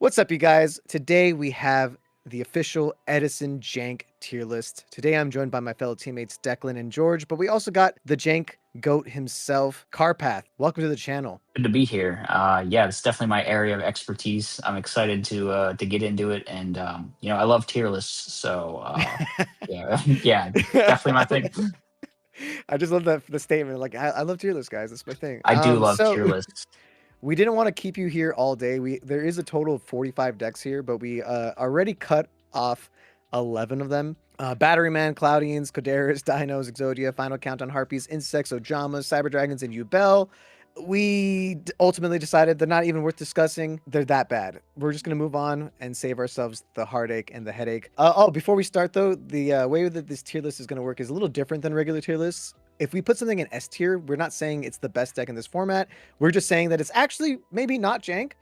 What's up, you guys? Today we have the official Edison JANK tier list. Today I'm joined by my fellow teammates Declan and George, but we also got the JANK GOAT himself, Carpath. Welcome to the channel. Good to be here. Yeah, it's definitely my area of expertise. I'm excited to get into it, and I love tier lists, so yeah, yeah, definitely my thing. I just love the statement. Like, I love tier lists, guys. That's my thing. I do love So tier lists. we didn't want to keep you here all day. There is a total of 45 decks here, but we already cut off 11 of them. Batteryman, Cloudians, Coderas, Dinos, Exodia, Final Countdown, Harpies, Insects, Ojamas, Cyber Dragons, and Yubel. We ultimately decided they're not even worth discussing. They're that bad. We're just going to move on and save ourselves the heartache and the headache. Before we start, though, the way that this tier list is going to work is a little different than regular tier lists. If we put something in S tier, we're not saying it's the best deck in this format. We're just saying that it's actually maybe not jank.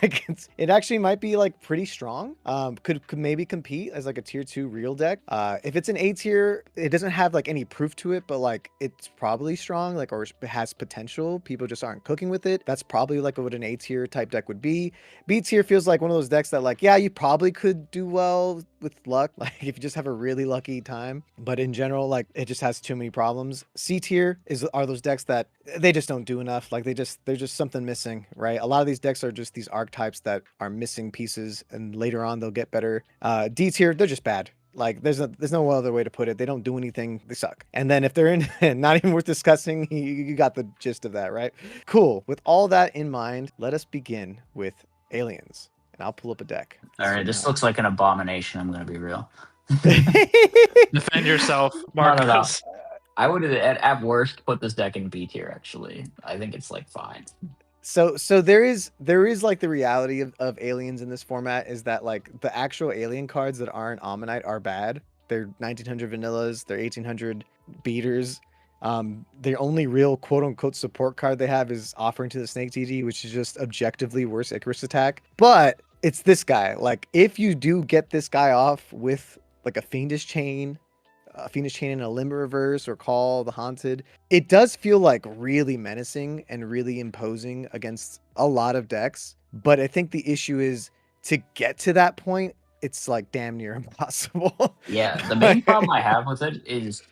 Like it actually might be like pretty strong. Could maybe compete as like a tier 2 real deck. If it's an A tier, it doesn't have like any proof to it, but like it's probably strong, like, or has potential. People just aren't cooking with it. That's probably like what an A tier type deck would be. B tier feels like one of those decks that like, yeah, you probably could do well with luck, like if you just have a really lucky time, but in general, like it just has too many problems. C tier are those decks that they just don't do enough. Like there's just something missing, right? A lot of these decks are just these archetypes that are missing pieces, and later on they'll get better. D tier, they're just bad. Like there's no other way to put it. They don't do anything. They suck. And then if they're in not even worth discussing, you got the gist of that, right? Cool. With all that in mind, let us begin with aliens. And I'll pull up a deck. All right, this looks like an abomination. I'm going to be real. Defend yourself, No. Marcus. I would at worst put this deck in B tier. Actually, I think it's like fine. So there is like the reality of aliens in this format is that like the actual alien cards that aren't Ammonite are bad. They're 1900 vanillas, they're 1800 beaters. The only real quote unquote support card they have is Offering to the Snake TD, which is just objectively worse Icarus attack. But it's this guy. Like if you do get this guy off with like a Fiendish Chain in a Limber Reverse, or Call the Haunted, it does feel like really menacing and really imposing against a lot of decks. But I think the issue is to get to that point, it's like damn near impossible. Yeah, the main problem I have with it is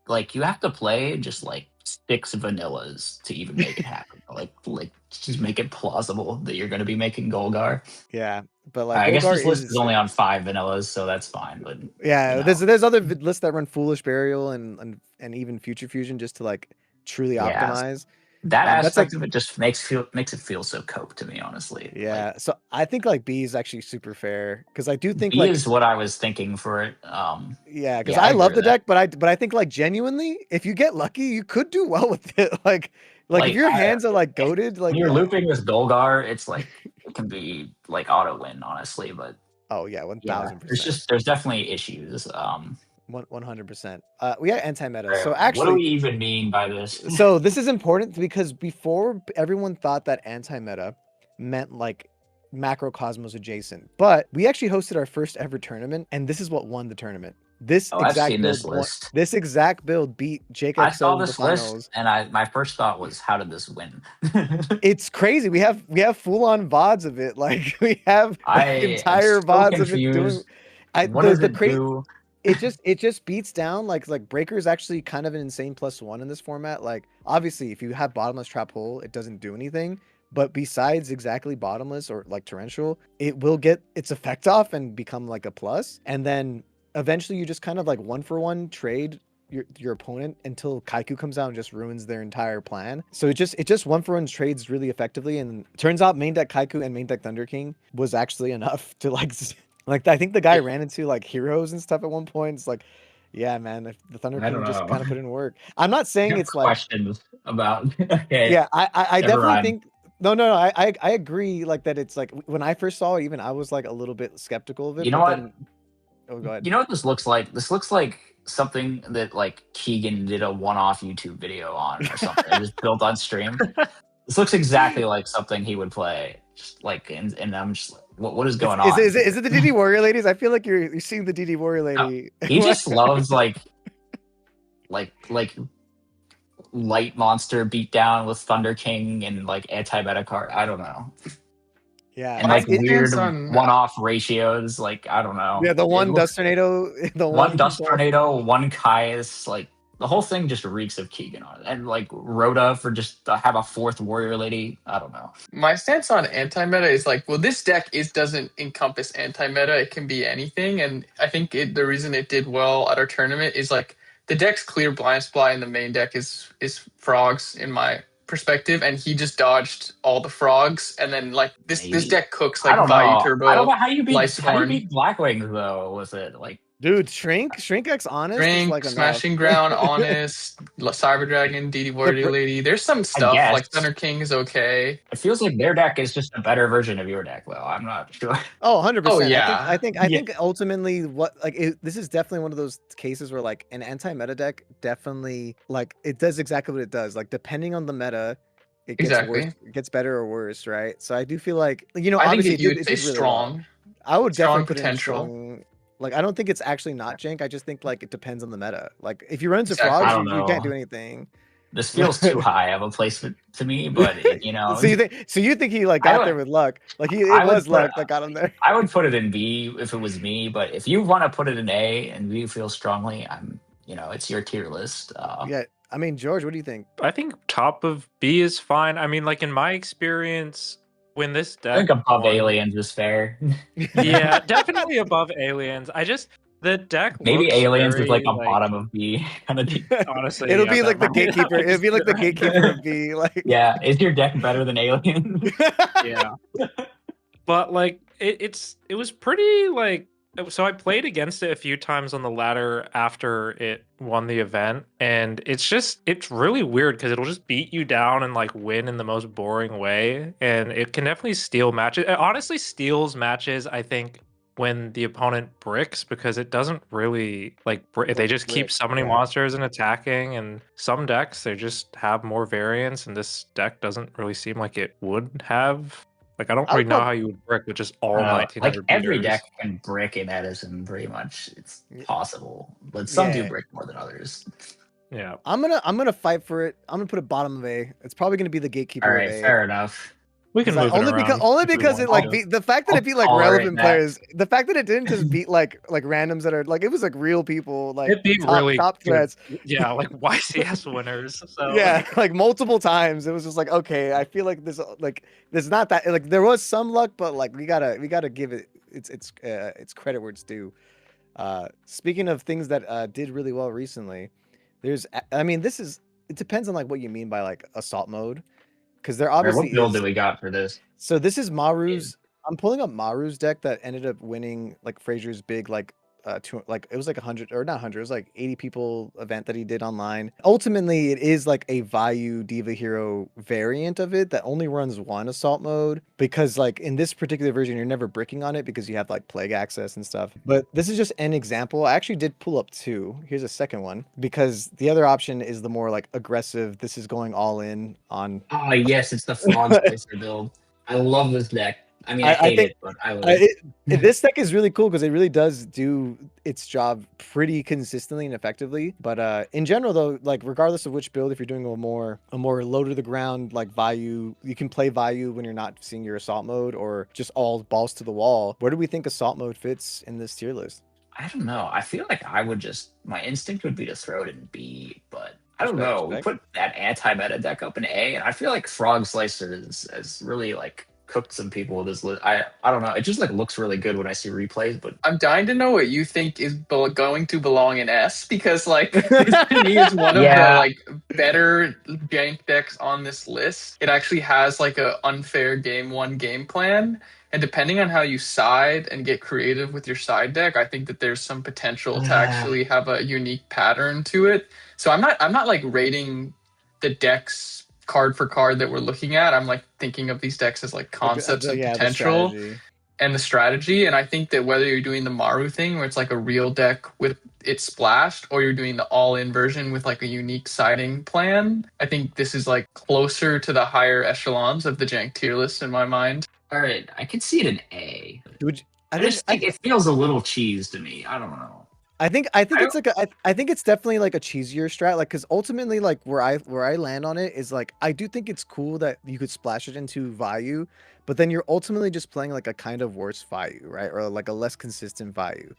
like you have to play just like 6 vanillas to even make it happen. like just make it plausible that you're going to be making Golgar. Yeah, but like I guess Golgar this list is only on 5 vanillas, so that's fine. But yeah, there's other lists that run Foolish Burial and even Future Fusion just to like truly optimize. That aspect like, of it just makes it feel so cope to me, honestly. Yeah, like, so I think like B is actually super fair because I do think B like is what I was thinking for it. Yeah, because I love the deck, but I think like genuinely, if you get lucky, you could do well with it. Like if your hands are like goated, like when you're looping with Golgar, it's like it can be like auto win, honestly. But oh yeah, 1000%. There's definitely issues. 100%. We got anti-meta. Right. So actually, what do we even mean by this? So this is important because before everyone thought that anti-meta meant like macrocosmos adjacent, but we actually hosted our first ever tournament, and this is what won the tournament. This exact build beat Jake. I saw this list, and my first thought was, how did this win? It's crazy. We have full-on VODs of it. Like we have entire VODs of it doing. What does it do? It just beats down like Breaker is actually kind of an insane +1 in this format. Like obviously if you have Bottomless Trap Hole, it doesn't do anything, but besides exactly Bottomless or like Torrential, it will get its effect off and become like a plus, and then eventually you just kind of like 1-for-1 trade your opponent until Kaiku comes out and just ruins their entire plan. So it just 1-for-1 trades really effectively, and turns out main deck Kaiku and main deck Thunder King was actually enough to like I think the guy ran into like heroes and stuff at one point. It's like, yeah, man, the Thunder King just kind of put in work. I'm not saying it's like questions about. Okay. Yeah, I definitely think no. I agree. Like that, it's like when I first saw it, even I was like a little bit skeptical of it. You know what? Oh, go ahead. You know what this looks like? This looks like something that like Keegan did a one-off YouTube video on or something. It was built on stream. This looks exactly like something he would play. Just like, and I'm just like, what is going on? Is it the DD Warrior ladies? I feel like you're seeing the DD Warrior lady. No, he just loves like light monster beatdown with Thunder King and like anti-meta card. I don't know. Yeah, and My like it, weird stance on one-off ratios. Like I don't know. yeah. The It one looks dust tornado, the one one Dust Tornado, one Caius. Like the whole thing just reeks of Keegan on it, and like Rhoda for just to have a fourth warrior lady. I don't know. my stance on anti-meta is like, well, this deck doesn't encompass anti-meta. It can be anything, and I think the reason it did well at our tournament is like the deck's clear blind spot in the main deck is frogs in my perspective, and he just dodged all the frogs, and then like this Maybe deck cooks I like don't Vayu know. I don't Turbo, know how you Lysithorn, beat Blackwings though with it. Like dude. Shrink X honest is like Drink, enough. Smashing Ground, Honest, Cyber Dragon, DD The Warrior pr- Lady. There's some I stuff guess like Thunder King is okay. it feels like their deck is just a better version of your deck though. I'm not sure. Oh, 100%. Oh I yeah, think ultimately what like this is definitely one of those cases where like an anti-meta deck definitely like it does exactly what it does. Like depending on the meta, it gets worse, exactly. it gets better or worse, right? So I do feel like you know I think obviously you would it say did really well. strong, I would strong definitely put it in potential. strong. Like I don't think it's actually not jank. I just think like it depends on the meta. Like if you run into Exactly. frogs, I don't you can't do know. anything. This feels too high of a placement to me, but you know, So you think he like I got would- there with luck? Like I it would was put- luck that got him there. I would put it in B if it was me, but if you want to put it in A and you feel strongly, it's your tier list. Yeah, I mean George, what do you think? I think top of B is fine. I mean, like in my experience, when this I think deck above won- Aliens is fair. yeah, definitely above Aliens. The deck Maybe looks Aliens is very, like a bottom of B kind of. Honestly, It'll yeah, be that like the might- that gatekeeper. might It'll be like the right. gatekeeper of B. Like Yeah, is your deck better than Aliens? Yeah, but like it was pretty like. So I played against it a few times on the ladder after it won the event, and it's really weird because it'll just beat you down and like win in the most boring way, and it can definitely steal matches. It honestly steals matches, I think, when the opponent bricks, because it doesn't really they just keep brick, summoning yeah. monsters and attacking, and some decks they just have more variance, and this deck doesn't really seem like it would have. Like I don't I would really know prob- how you would brick with just all Like 1900 every beaters. deck can brick in Edison, pretty much. It's Yeah. possible, but some do Yeah. brick more than others. Yeah. I'm gonna fight for it. I'm gonna put it bottom of A. It's probably gonna be the gatekeeper All of right, A. fair enough. We can move it only around because only if we because it want like to. the fact that I'll it beat like tolerate relevant that. players, the fact that it didn't just beat like randoms that are like it was like real people like It beat top, really top good- threats. Yeah, like YCS winners. So Yeah, like multiple times. It was just like okay, I feel like there's not that like there was some luck, but like we gotta give it its credit where it's due. Speaking of things that did really well recently, it depends on like what you mean by like assault mode, because there All right, obviously what build is. do we got for this? So this is Maru's. I'm pulling up Maru's deck that ended up winning like Fraser's big like it was like 100 or not 100, it was like 80 people event that he did online. Ultimately, it is like a Vayu Diva Hero variant of it that only runs one assault mode, because like in this particular version, you're never bricking on it because you have like plague access and stuff. But this is just an example. I actually did pull up two. Here's a second one, because the other option is the more like aggressive. This is going all in on. Oh yes, it's the Frog Slicer build. I love this deck. I mean, I I hate think- it, but I love it. This deck is really cool because it really does do its job pretty consistently and effectively. But in general, though, like regardless of which build, if you're doing a more low to the ground like Vayu, you can play Vayu when you're not seeing your assault mode, or just all balls to the wall. Where do we think assault mode fits in this tier list? I don't know. I feel like my instinct would be to throw it in B, but I don't Respect, know. We respect. put that anti-meta deck up in A, and I feel like Frog Slicer has really like cooked some people with this list. I don't know. It just like looks really good when I see replays, but I'm dying to know what you think is going to belong in S, because like this to me is one of Yeah. the like better jank decks on this list. It actually has like a unfair game one game plan, and depending on how you side and get creative with your side deck, I think that there's some potential to actually have a unique pattern to it. So I'm not like rating the decks card for card that we're looking at. I'm like thinking of these decks as like concepts of Yeah, the potential strategy. and the strategy. And I think that whether you're doing the Maru thing where it's like a real deck with it splashed, or you're doing the all-in version with like a unique siding plan, I think this is like closer to the higher echelons of the jank tier list in my mind. all right, I can see it in A. Would you- I just think it feels a little cheese to me. I don't know. I think it's like I think it's definitely like a cheesier strat, like because ultimately like where I land on it is like I do think it's cool that you could splash it into Vayu, but then you're ultimately just playing like a kind of worse Vayu, right, or like a less consistent Vayu.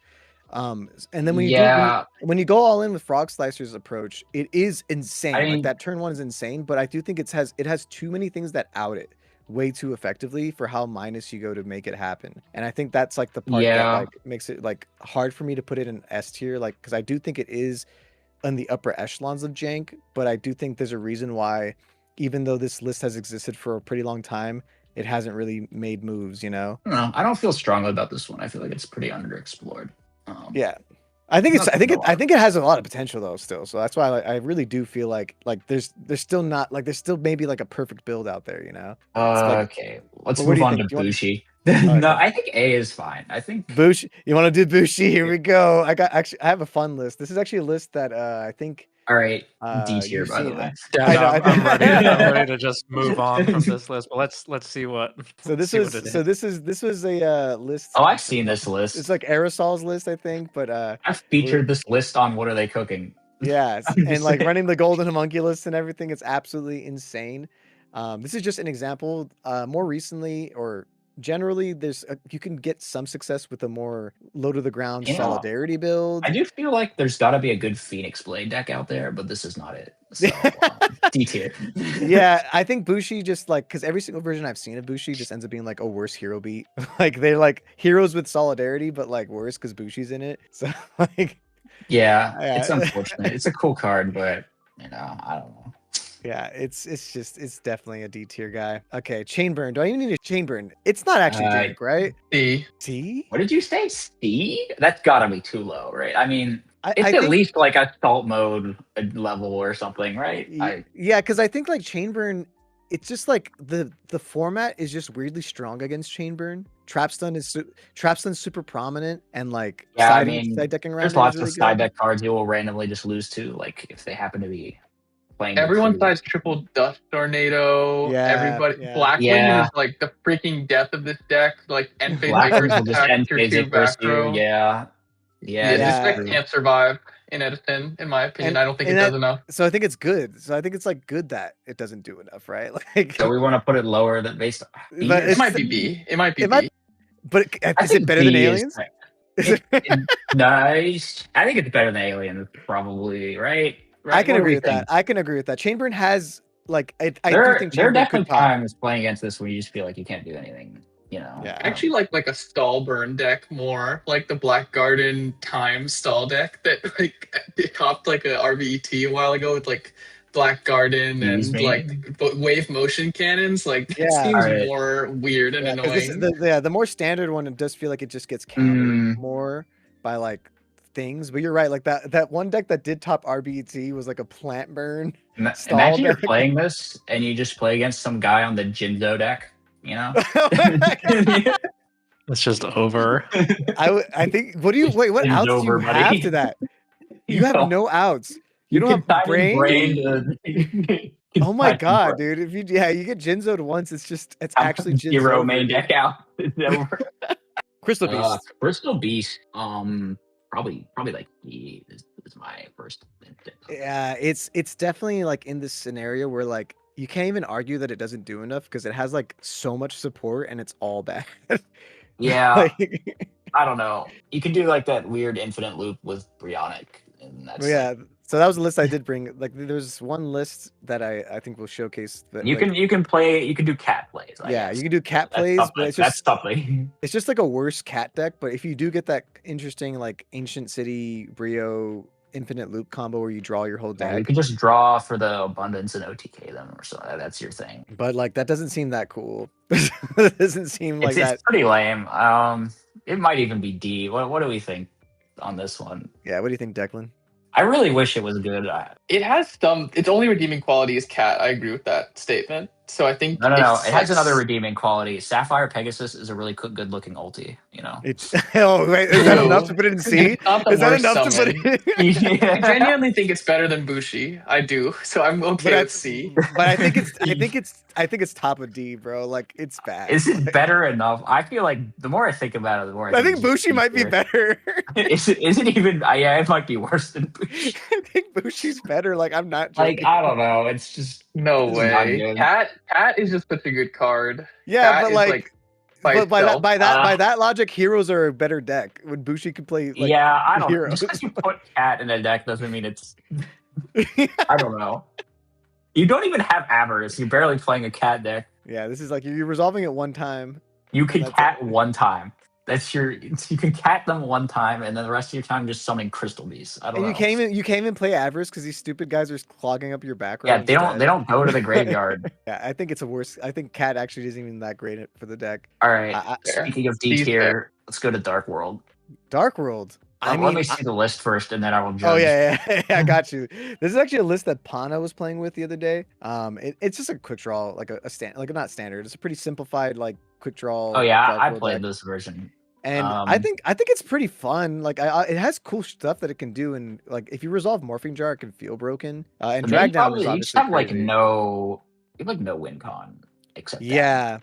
And then when you do Yeah, when you go all in with Frog Slicer's approach, it is insane. I Like mean, that turn one is insane, but I do think it has too many things that out it way too effectively for how minus you go to make it happen. And I think that's like the part that yeah, like makes it like hard for me to put it in S tier, like because I do think it is in the upper echelons of jank, but I do think there's a reason why, even though this list has existed for a pretty long time, it hasn't really made moves, you know? I don't know. I don't feel strongly about this one. I feel like it's pretty underexplored. Yeah. I think it's Nothing I think it has a lot of potential though still. So that's why I really do feel like there's still not like there's still maybe like a perfect build out there, you know? It's like, Okay, let's but what do move you on think? to You want Bushi. oh, No, yeah. I think A is fine. I think Bushi, you want to do Bushi? Here we go. I have a fun list. This is actually a list that I think all right. D tier, you've by the seen. way. Yeah, I no, know. I'm ready. I'm ready to just move on from this list. But let's see what So this see what was it is. this was a list. Oh, I've seen this It's list. like Aerosol's list, I think, but I've we're featured this list on What Are They Cooking? yes, I'm and just like saying. running the golden homunculus and everything, it's absolutely insane. This is just an example. More recently, or generally, you can get some success with a more low to the ground You know, solidarity I build. do feel like there's got to be a good Phoenix Blade deck out there, but this is not it. So D tier. Yeah, I think Bushi just like because every single version I've seen of Bushi just ends up being like a worse hero beat. Like they're like heroes with solidarity, but like worse because Bushi's in it. So like, Yeah, it's yeah. unfortunate. It's a cool card, but I don't know. Yeah, it's definitely a D tier guy. Okay, chain burn. Do I even need a chain burn? It's not actually Uh, jank, right? D. See? what did you say? C? That's gotta be too low, right? I mean, I it's at think least like a salt mode level or something, right? yeah, because I think like chain burn, it's just like the format is just weirdly strong against chain burn. Trapstun's super prominent and like Yeah, I side mean, decking around there's it is lots of really side good. deck cards you will randomly just lose to, like if they happen to be playing the Everyone true. sides triple dust tornado. Yeah, Everybody yeah. Blackwing Yeah, is like the freaking death of this deck. Like end phase Black Wings Icarus will just attack end tier phase 2 Icarus back you. row. Yeah, yeah, it Yeah, is this deck Yeah, true. can't survive in Edison, in my opinion. I don't think it and does that enough. so I think it's good. So I think it's like good that it doesn't do enough, right? Like, So we want to put it lower than based on B but or It it's might be C. B. It might be it might, B. but I is it think better than B is aliens? Is it, it- it nice. I think it's better than Aliens, probably. Right? I Right? can What do agree we with that. think? I can agree with that. Chainburn has like I do There think there are Chainburn could definitely pop. times playing against this where you just feel like you can't do anything. Yeah. I actually like a stall burn deck more, like the Black Garden time stall deck that like it copped like a RBET a while ago with like Black Garden Excuse and me. like wave motion cannons. Like that Yeah. All seems right. more weird and Yeah, because this annoying. the more standard one, it does feel like it just gets countered more by like things. But you're right, like that one deck that did top RBT was like a plant burn stall Imagine you're deck. playing this and you just play against some guy on the Jinzo deck. You know. It's just over. I think what do you wait? What It's outs do you over, have to buddy. that? You You have know, no outs. You you don't can have sign in brain. brain to Oh my god, dude! If you you get Jinzoed once, it's actually Hero Jinzo, main dude. deck out. It's over. Crystal Beast. Crystal Beast. Probably like D is my first instinct. Yeah, it's definitely like in this scenario where like you can't even argue that it doesn't do enough because it has like so much support and it's all bad. Yeah, Like, I don't know. You can do like that weird infinite loop with Brionic, and but that's yeah, like so that was a list I did bring. Like, there's one list that I think will showcase that. you Like, can do cat plays. I yeah, guess you can do cat that's plays, but something. That's something. it's just like a worse cat deck. But if you do get that interesting like Ancient City Brio infinite loop combo where you draw your whole Yeah, you deck, can just draw for the abundance and OTK them or so. That's your thing. but like that doesn't seem that cool. It doesn't seem like It's that. pretty lame. It might even be D. What do we think on this one? Yeah, what do you think, Declan? I really wish it was good. It has some. Its only redeeming quality is cat. I agree with that statement. So I think No. it's It has another redeeming quality. Sapphire Pegasus is a really good looking ulti. You know. It's oh wait, is that enough to Ooh. put it in C? It's not the Is that worst enough to put summon. it in? I genuinely think it's better than Bushi. I do, so I'm okay with C. But I think it's top of D, bro. Like it's bad. Is it better enough? I feel like the more I think about it, the more I think Bushi might be better. Is it even? Yeah, it might be worse than Bushi. I think Bushi's better. Like I'm not Like joking. I don't know. It's just No it's not way. good. Cat is just such a good card. Yeah, Cat but is, like, but by itself. that logic, heroes are a better deck. When Bushi could play like yeah, I don't know. heroes. Just because you put Cat in a deck doesn't mean it's. I don't know. You don't even have Avarice. You're barely playing a Cat deck. Yeah, this is like you're resolving it one time. You can That's Cat it. one time. You can Cat them one time, and then the rest of your time just summoning Crystal Beasts. I don't And know. you can't even play Avarice because these stupid guys are clogging up your back row. Yeah, they don't go to the graveyard. Yeah, I think it's a worse. I think Cat actually isn't even that great for the deck. All right. Fair. Speaking of D He's tier, fair. let's go to Dark World. Dark World. Let me see the list first, and then I will judge. Oh yeah, I got you. This is actually a list that Pana was playing with the other day. It's just a quick draw, like like not standard. It's a pretty simplified like quick draw. Oh yeah, Dark I World played deck. this version. And I think it's pretty fun. Like it has cool stuff that it can do, and like if you resolve Morphing Jar, it can feel broken. And But Drag Down is you obviously have like crazy. no win con except that. Yeah,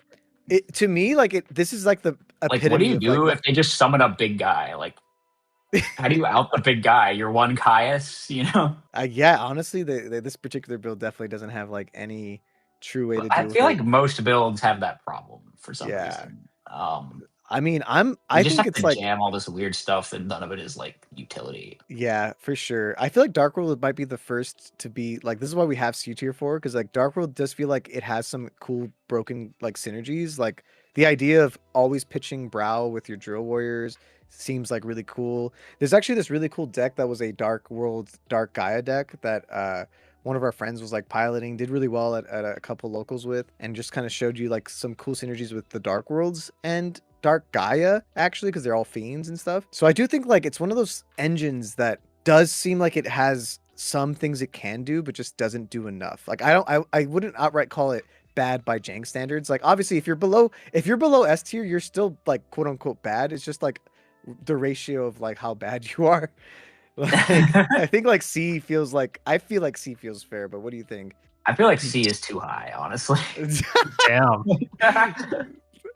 to me this is like the Like epitome what do you of, do like, if they just summon a big guy? Like how do you out the big guy? You're one Caius, you know? yeah, honestly, this particular build definitely doesn't have like any true way to deal I with feel it. like most builds have that problem for some Yeah. reason. I mean, You I just think have it's to like, jam all this weird stuff that none of it is like utility. yeah, for sure. I feel like Dark World might be the first to be like, this is why we have C tier for, because like Dark World does feel like it has some cool broken like synergies. Like the idea of always pitching Brow with your Drill Warriors seems like really cool. There's actually this really cool deck that was a Dark World Dark Gaia deck that one of our friends was like piloting, did really well at a couple locals with, and just kind of showed you like some cool synergies with the Dark Worlds and Dark Gaia, actually, because they're all fiends and stuff. So I do think like it's one of those engines that does seem like it has some things it can do, but just doesn't do enough. Like I wouldn't outright call it bad by JANK standards. Like obviously if you're below S tier, you're still like quote unquote bad. It's just like the ratio of like how bad you are. Like I think like C feels like C feels fair, but what do you think? I feel like C is too high, honestly. Damn.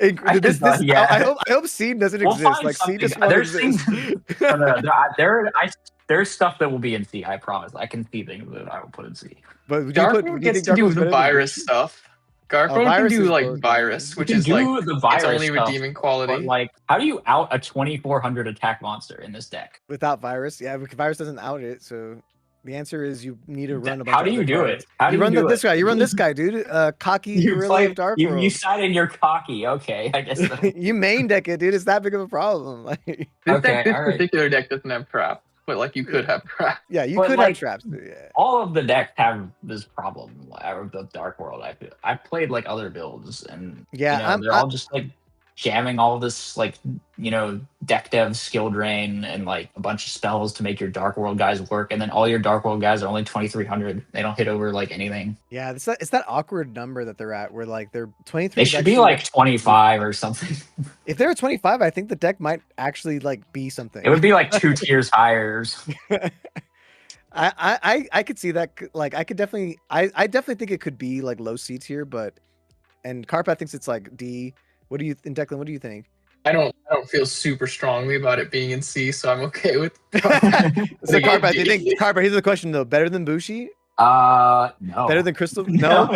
I hope C doesn't We'll exist. find Like C something. just won't There's exist. things. There's stuff that will be in C. I promise. I can see things that I will put in C. But do Dark you World think gets to Dark do World's the better than virus Bushi? stuff. Dark World can Virus do is like broken. virus, which You can is like do the its virus only stuff, redeeming But quality. like, how do you out a 2400 attack monster in this deck? Without Virus? Yeah, because Virus doesn't out it, so the answer is you need to run a bunch How of do you other do cards. it? How do you run do this it? guy. You run this guy, dude. Koa'ki You Gorilla of Dark you World. side in your cocky. Okay, I guess. You main deck it, dude. It's that big of a problem. Like, This Okay, all right. particular deck doesn't have trap, but like you could have trap. yeah, you But, could like, have traps. Dude, yeah. All of the decks have this problem of the Dark World. I've played like other builds, and Yeah, they're all just like jamming all this like deck dev skill drain and like a bunch of spells to make your Dark World guys work, and then all your Dark World guys are only 2300. They don't hit over like anything. Yeah, it's that awkward number that they're at, where like they're 23. They should be like 25 or something. If they were 25, I think the deck might actually like be something. It would be like 2 tiers higher. I could see that. Like I definitely think it could be like low C tier, and Carpath thinks it's like D. What do you think, Declan? What do you think? I don't feel super strongly about it being in C, so I'm okay with. So Carpath, do you think Carpath? Here's the question though: better than Bushi? No. Better than Crystal? No.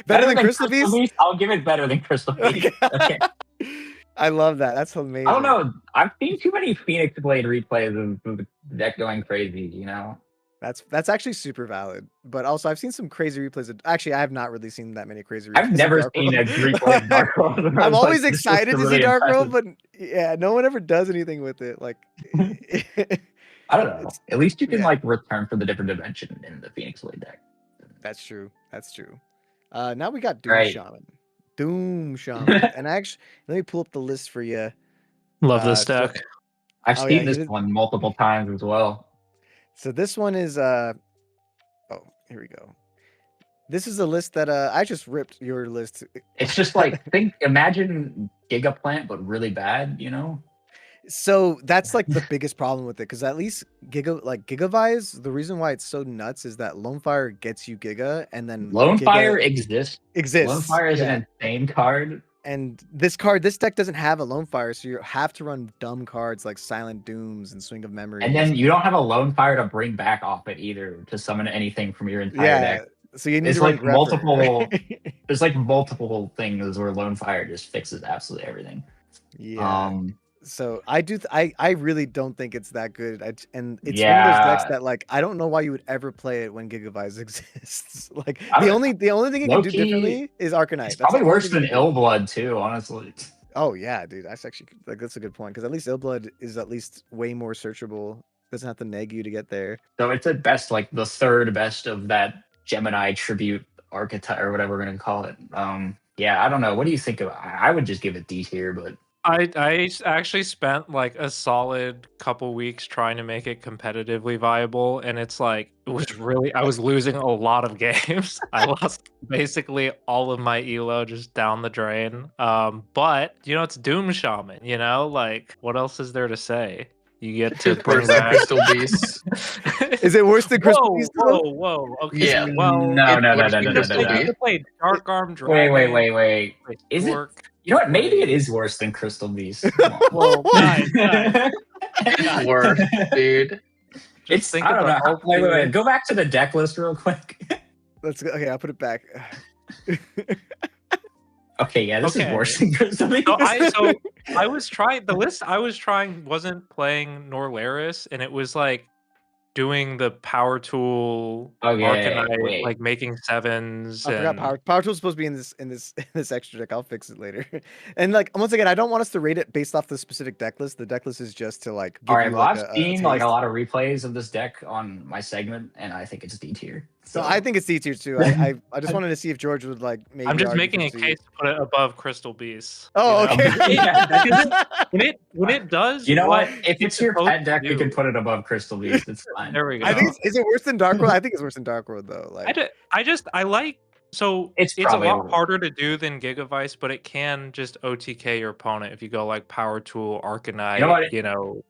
Better than Crystal Beast? I'll give it better than Crystal Beast. Okay. I love that. That's amazing. I don't know. I've seen too many Phoenix Blade replays of the deck going crazy, That's actually super valid. But also, I've seen some crazy replays. Actually, I have not really seen that many crazy replays. I've never of Dark seen World. a replay of Dark World. I'm always This is excited to really see Dark World, impressive. but yeah, no one ever does anything with it. Like, I don't know. At least you can yeah. like return from the different dimension in the Phoenix Blade deck. That's true. That's true. Now we got Doom Right. Shaman. Doom Shaman. And actually, let me pull up the list for you. Love this so- deck. I've Oh, seen yeah, this you did- one multiple times as well. So this one is here we go. This is a list that I just ripped your list. It's just imagine Gigaplant, but really bad, you know? So that's like the biggest problem with it, because at least Gigavise, the reason why it's so nuts is that Lone Fire gets you Giga, and then Lone Giga Fire exists. exists. Lone Fire is yeah. an insane card. And this deck doesn't have a Lone Fire, so you have to run dumb cards like Silent Dooms and Swing of Memories. And then you don't have a Lone Fire to bring back off it either to summon anything from your entire deck. So you need It's to run like Grepper. multiple. There's like multiple things where Lone Fire just fixes absolutely everything. Yeah. So I really don't think it's that good. And it's one of those Yeah. decks that like I don't know why you would ever play it when Gigavise exists. Like I the don't- only thing it can do low-key, differently is Arcanite. It's That's probably the only worse thing than it can do. Illblood too, honestly. Oh yeah, dude. That's actually like that's a good point, because at least Illblood is at least way more searchable. Doesn't have to neg you to get there. So it's at best like the third best of that Gemini tribute archetype or whatever we're gonna call it. Yeah, I don't know. What do you think of? I would just give it D tier, but I actually spent like a solid couple weeks trying to make it competitively viable, and it's like it was really I was losing a lot of games. I lost basically all of my elo just down the drain. But you know, it's Doom Shaman. You know, like what else is there to say? You get to bring Worse than back Crystal Beast. Is it worse than Crystal Whoa, Beast? though? whoa. Okay, Yeah. well, no. you could play Dark Arm Dragon. Wait. Is it? You know what? Maybe it is worse than Crystal Beast. Well, guys. It's worse, dude. It's think I don't about know. all Wait. the- Go back to the deck list real quick. Let's go. Okay, I'll put it back. Okay, yeah, this is Okay. worse than Crystal Beast. So I was trying the list I was trying wasn't playing Norlaris, and it was like doing the power tool Okay, Arcanite, wait. like making sevens. I forgot Power Tool's supposed to be in this extra deck. I'll fix it later. And like once again, I don't want us to rate it based off the specific deck list. The deck list is just to like give All right, you well, like I've seen like a taste. lot of replays of this deck on my segment, and I think it's D tier. So I think it's D tier too. I just wanted to see if George would like maybe. I'm just argue making for a C. case to put it above Crystal Beast. Oh, you know? okay. Yeah. When it does, You know what? If it's it's your supposed pet deck, to we can do. put it above Crystal Beast. It's fine. There we go. I think is it worse than Dark World? I think it's worse than Dark World though. Like I like so It's it's a probably lot harder to do than Gigavice, but it can just OTK your opponent if you go like Power Tool, Arcanite, You know what?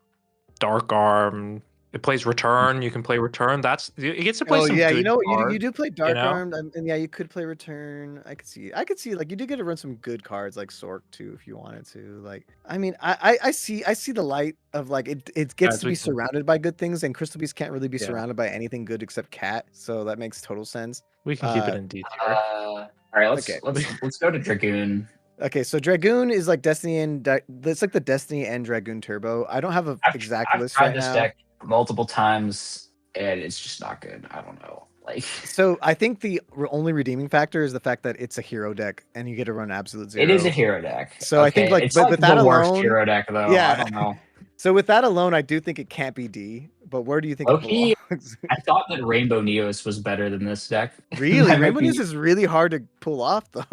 Dark Arm. It plays Return. You can play Return. It gets to play oh some yeah, good you know you cards. do play Dark know? Armed, and yeah, you could play Return. I could see like you do get to run some good cards like Sork too if you wanted to. Like I mean, I see the light of like it gets Guys, to we be can- surrounded by good things, and Crystal Beast can't really be Yeah. surrounded by anything good except Cat. So that makes total sense. We can keep it in D tier. All right, Okay. let's go to Dragoon. Okay, so Dragoon is like Destiny and it's like the Destiny and Dragoon Turbo. I don't have an exact I've list tried right this now. deck multiple times, and it's just not good. I don't know. Like So I think the only redeeming factor is the fact that it's a hero deck and you get to run absolute zero. it is a hero deck. So I think, like, it's but like with the that worst alone- hero deck though. Yeah. I don't know. So with that alone, I do think it can't be D. But where do you think Low-key, it belongs? I thought that Rainbow Neos was better than this deck. Really, I might Rainbow be- News is really hard to pull off though.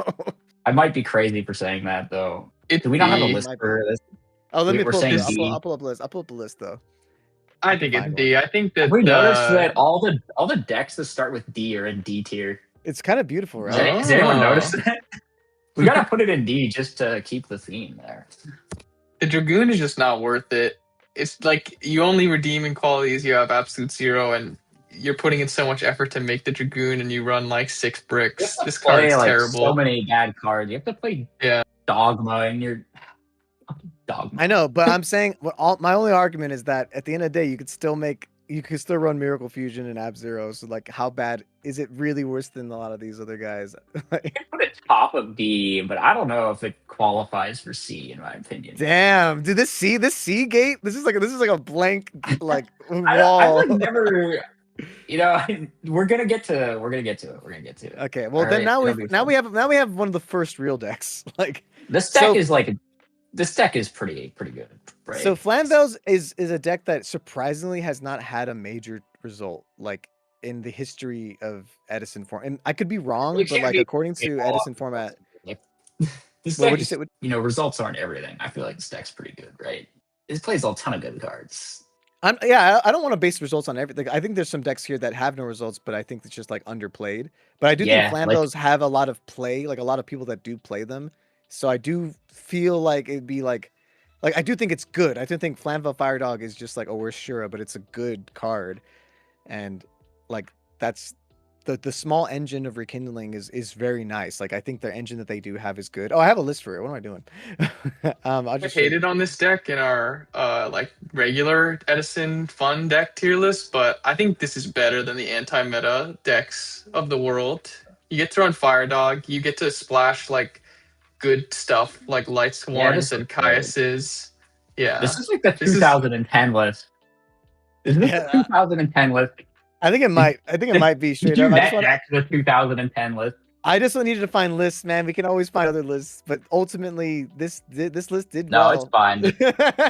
I might be crazy for saying that though. It's Do we not have a D. list Might be. for this? Oh, let me We're pull up saying the list. D. I'll pull up a list. I'll pull up a list though. I think it's Fine D. I think that Have we noticed that all the decks that start with D are in D tier? It's kind of beautiful, Has right? has anyone Oh. noticed that? We gotta put it in D just to keep the theme there. the Dragoon is just not worth it. It's like you only redeem in qualities you have absolute zero, and you're putting in so much effort to make the Dragoon, and you run like 6 bricks. This card's terrible. So many bad cards. You have to play Yeah. Dogma, and you're Dogma. I know, but I'm saying my only argument is that at the end of the day, you could still run Miracle Fusion and Ab Zero. So like, how bad is it? Really worse than a lot of these other guys? I can put it top of B, but I don't know if it qualifies for C in my opinion. Damn, dude, this C gate. This is like a blank like wall. I've like never. You know, we're gonna get to it. We're gonna get to it. Okay, well All then right, it'll be we fun. have one of the first real decks. Like This deck So- is like this deck is pretty good. Right? so, Flamvell's is a deck that surprisingly has not had a major result like in the history of Edison form. And I could be wrong, Well, it but can't like be- according to Edison format, Like, this what deck would you is, say? results aren't everything. I feel like this deck's pretty good, right? It plays a ton of good cards. I don't want to base results on everything. I think there's some decks here that have no results, but I think it's just like underplayed. But I do think Yeah, like Flamvells have a lot of play, like a lot of people that do play them. So I do feel like it'd be like I do think it's good. I do think Flamvell Fire Dog is just like a worse Shura, but it's a good card, and like that's the small engine of rekindling is very nice. Like I think their engine that they do have is good. Oh, I have a list for it. What am I doing? I'll I just show you. hated on this deck in our like regular Edison fun deck tier list, but I think this is better than the anti-meta decks of the world. You get to run Fire Dog, you get to splash like good stuff like Light yeah, Swarms this and looks good. Caius's. Yeah. This is like the This is 2010 list. Is this Yeah, the 2010 list? I think it might. I think it might be Did straight you up. net deck the 2010 list? I just needed to find lists, man. We can always find other lists, but ultimately, this list did No, well. it's fine.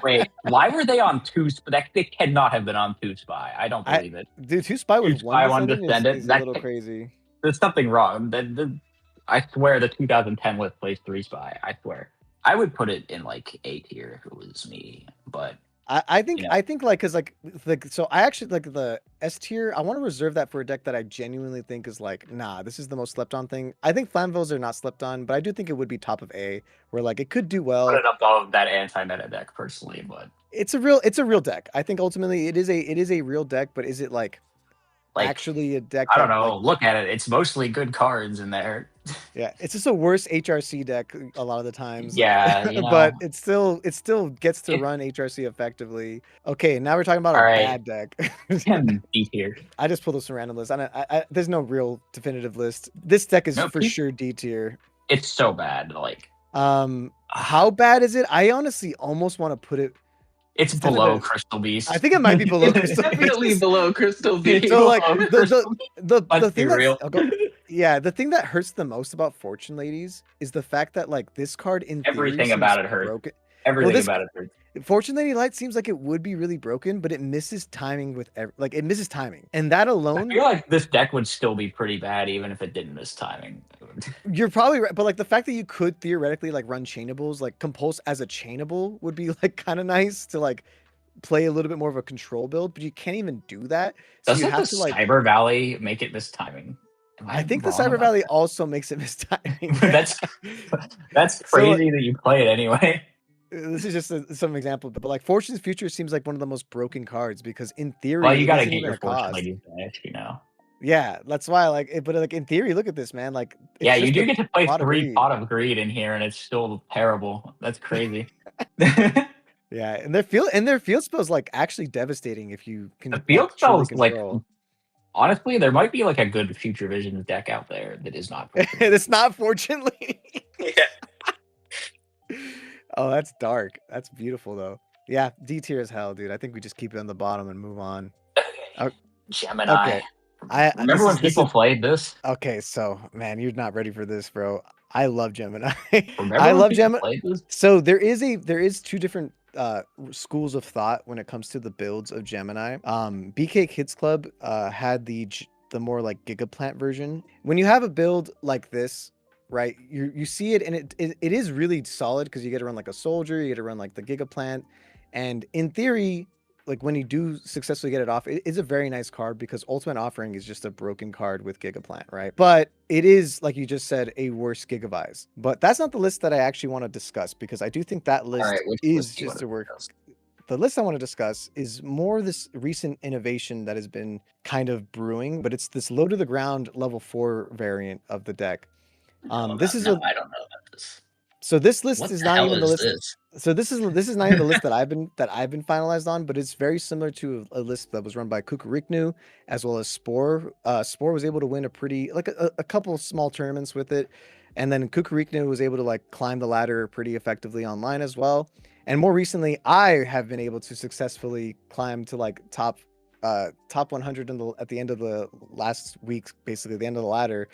Wait, why were they on two? They cannot have been on two spy. I don't believe it. Dude, 2 spy with Two Spy, one one descendant Descendant. is a little crazy. There's something wrong. I swear the 2010 list plays three spy. I swear. I would put it in like A tier if it was me, but I think you know. I think like because like so I actually like the S tier. I want to reserve that for a deck that I genuinely think is like, nah, this is the most slept on thing. I think Flamvells are not slept on, but I do think it would be top of A, where like it could do Put well. it above that anti-meta deck personally, but It's a real deck. I think ultimately it is a real deck, but is it like actually a deck? I don't that, know. like, Look at it. It's mostly good cards in there. yeah, it's just a worse HRC deck a lot of the times. Yeah, you know. But it still gets to run HRC effectively. Okay, now we're talking about a bad deck. D tier. I just pulled up some random lists. There's no real definitive list. This deck is for sure D tier. It's so bad. Like, how bad is it? I honestly almost want to put it. It's below Crystal Beast. I think it might be below Crystal Beast. Definitely below Crystal Beast. So like the thing the thing that hurts the most about Fortune Ladies is the fact that like this card in everything about it hurts. Broken. Everything about it hurts. Fortune Lady Light seems like it would be really broken, but it misses timing with it misses timing, and that alone. I feel like this deck would still be pretty bad even if it didn't miss timing. You're probably right, but like the fact that you could theoretically like run chainables, like Compulse as a chainable would be like kind of nice to like play a little bit more of a control build, but you can't even do that. So doesn't you have the to like Cyber Valley make it miss timing? I think the Cyber Valley also makes it miss timing. that's crazy that you play it anyway. This is just some example, but like Fortune's Future seems like one of the most broken cards because in theory, well, you gotta get your Fortune Ladies back, you know. Yeah, that's why I like it. But like in theory, look at this, man. Like, yeah, you do get to play 3 Pot of Greed in here, and it's still terrible. That's crazy. Yeah, and their field spells like actually devastating if you can. The field spells like honestly, there might be like a good Future Vision deck out there that is not. It's not Fortunately. Yeah. Oh, that's dark. That's beautiful though. Yeah, D tier as hell, dude. I think we just keep it on the bottom and move on. Gemini. Okay. Remember when people played this? Okay, so man, you're not ready for this, bro. I love Gemini. I love Gemini. So there is 2 different schools of thought when it comes to the builds of Gemini. BK Kids Club had the more like Gigaplant version. When you have a build like this, right, you see it, and it is really solid because you get to run like a soldier, you get to run like the Gigaplant, and in theory, like when you do successfully get it off, it is a very nice card because Ultimate Offering is just a broken card with Gigaplant, right? But it is, like you just said, a worse Gigavise. But that's not the list that I actually want to discuss because I do think that list is just a work. The list I want to discuss is more this recent innovation that has been kind of brewing, but it's this low to the ground level 4 variant of the deck. I don't know about this. So this list is not even the list. So this is not even the list that I've been finalized on, but it's very similar to a list that was run by Kukuriknu as well as Spore. Spore was able to win a pretty a couple small tournaments with it, and then Kukuriknu was able to like climb the ladder pretty effectively online as well. And more recently, I have been able to successfully climb to like top 100 at the end of the last week, basically the end of the ladder.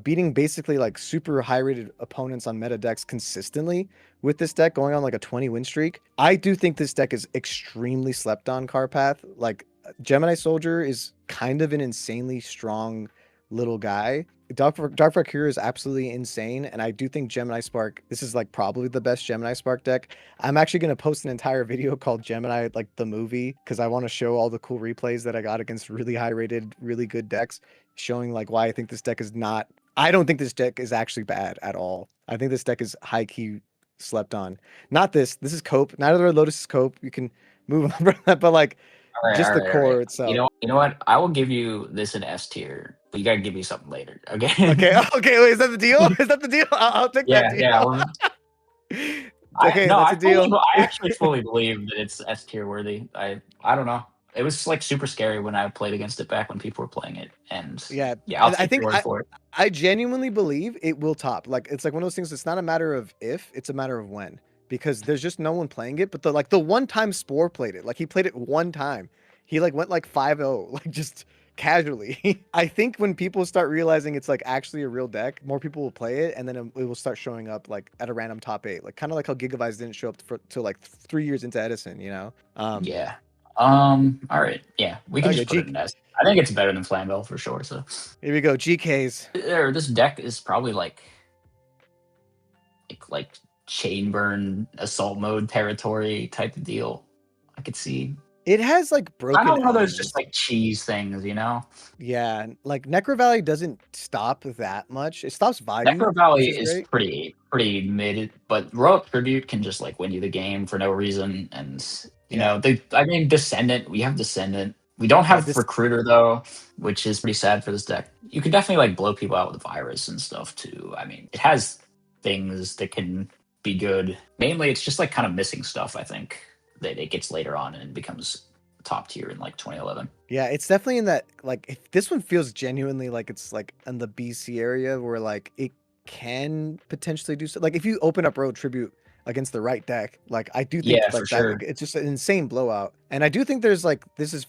Beating basically like super high rated opponents on meta decks consistently with this deck, going on like a 20 win streak. I do think this deck is extremely slept on, Carpath. Like Gemini Soldier is kind of an insanely strong little guy. Dark Valkyria is absolutely insane, and I do think Gemini Spark, this is like probably the best Gemini Spark deck. I'm actually going to post an entire video called Gemini, like the movie, because I want to show all the cool replays that I got against really high rated, really good decks, showing like why I think this deck is not, I don't think this deck is actually bad at all. I think this deck is high key slept on. Not this is Cope. Neither of Lotus is Cope. You can move on from that, but like just the core itself. You know what? I will give you this in S tier, but you gotta give me something later. Okay. Okay. Wait, is that the deal? Is that the deal? I'll take that deal. Yeah. Okay, that's a deal. I actually fully believe that it's S tier worthy. I don't know. It was like super scary when I played against it back when people were playing it, and yeah, I'll take your word for it. I genuinely believe it will top. Like it's like one of those things. It's not a matter of if, it's a matter of when, because there's just no one playing it. But the one time Spore played it, like he played it one time, he like went like 5-0, like just casually. I think when people start realizing it's like actually a real deck, more people will play it, and then it will start showing up like at a random top 8, like kind of like how Gigavice didn't show up till like 3 years into Edison, you know? Yeah. All right. Yeah, we can just put it in S. I think it's better than Flamvell for sure. So here we go. GKs. This deck is probably like chain burn assault mode territory type of deal. I could see. It has like broken. I don't know. Those just like cheese things, you know. Yeah, like Necro Valley doesn't stop that much. It stops value. Necro Valley is pretty mid, but Royal Tribute can just like win you the game for no reason, and you know Descendant. We have Descendant. We don't have Recruiter though, which is pretty sad for this deck. You can definitely like blow people out with Virus and stuff too. I mean, it has things that can be good. Mainly, it's just like kind of missing stuff. I think that it gets later on and becomes top tier in like 2011. Yeah, it's definitely in that, like, if this one feels genuinely like it's like in the BC area where like it can potentially do so. Like if you open up Royal Tribute against the right deck, like I do think like that, it's just an insane blowout. And I do think there's like this is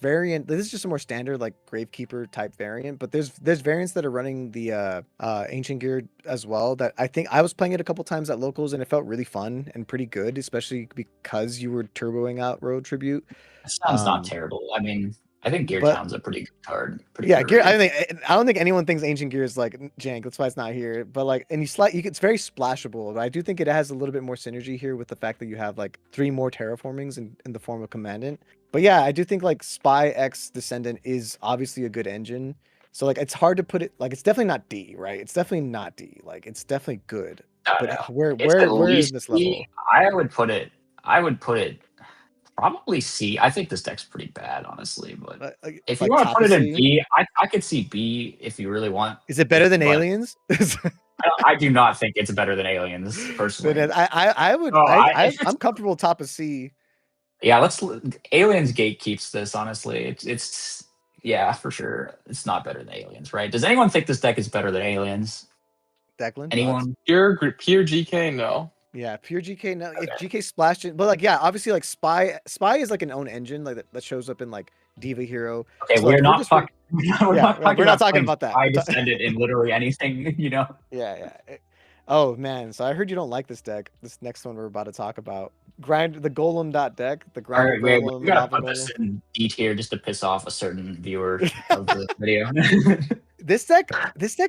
just a more standard like Gravekeeper type variant, but there's variants that are running the Ancient Gear as well that I think I was playing it a couple times at locals and it felt really fun and pretty good, especially because you were turboing out Royal Tribute. That sounds not terrible. I mean, I think Gear Town's a pretty good card. Gear. I don't think anyone thinks Ancient Gear is like jank. That's why it's not here. But like, and it's very splashable. But I do think it has a little bit more synergy here with the fact that you have like 3 more terraformings in the form of Commandant. But yeah, I do think like Spy X Descendant is obviously a good engine. So like, it's hard to put it like it's definitely not D, right? It's definitely not D. Like it's definitely good. But where is this level? I would put it probably C. I think this deck's pretty bad, honestly. But if you want to put it in B, I could see B if you really want. Is it better than Aliens? I do not think it's better than Aliens, personally. I'm comfortable top of C. Yeah, Aliens gatekeeps this, honestly. It's yeah, for sure. It's not better than Aliens, right? Does anyone think this deck is better than Aliens? Declan? Anyone? Pure GK, no. Yeah, pure GK. No, okay. If GK splashed it, but like, yeah, obviously, like Spy is like an own engine, like that shows up in like Diva Hero. Okay, so, we're not talking about that. I descended in literally anything, you know. Yeah. Oh man, so I heard you don't like this deck. This next one we're about to talk about, the Golem.deck. The grind. All right, we gotta put this in D tier just to piss off a certain viewer of the video. This deck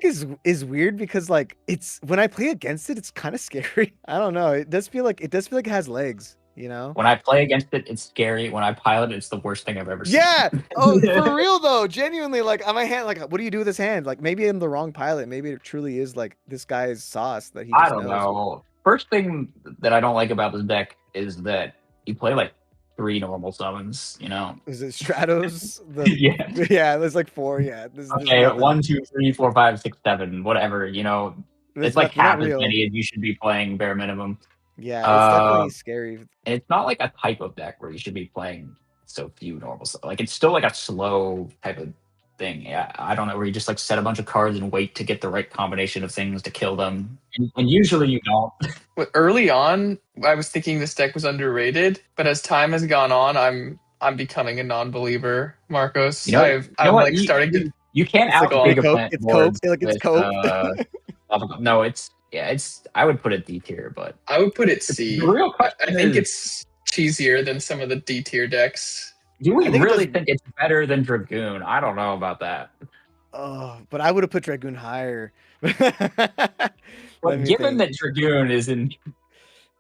is weird because like it's when I play against it, it's kind of scary. I don't know. It does feel like it has legs, you know? When I play against it, it's scary. When I pilot it, it's the worst thing I've ever seen. Yeah. Oh, for real though. Genuinely, like on my hand, like what do you do with this hand? Like maybe I'm the wrong pilot. Maybe it truly is like this guy's sauce that he. I don't know. First thing that I don't like about this deck is that you play like 3 normal summons, you know. Is it Stratos? Yeah, there's like 4. Yeah. Okay, 1, 2, 3, 4, 5, 6, 7, whatever. You know, it's like half as many as you should be playing bare minimum. Yeah, it's definitely scary. And it's not like a type of deck where you should be playing so few normal stuff. Like it's still like a slow type of thing. Yeah, I don't know, where you just like set a bunch of cards and wait to get the right combination of things to kill them. And usually you don't. But early on, I was thinking this deck was underrated, but as time has gone on, I'm becoming a non-believer, Marcos. You know, I'm starting to. You can't outplay it's Cope. It's Cope. No, I would put it D tier, but I would put it C. The real question I think it's cheesier than some of the D tier decks. Do we really think it's better than Dragoon? I don't know about that. Oh, but I would have put Dragoon higher. But Let me given think. that Dragoon is in,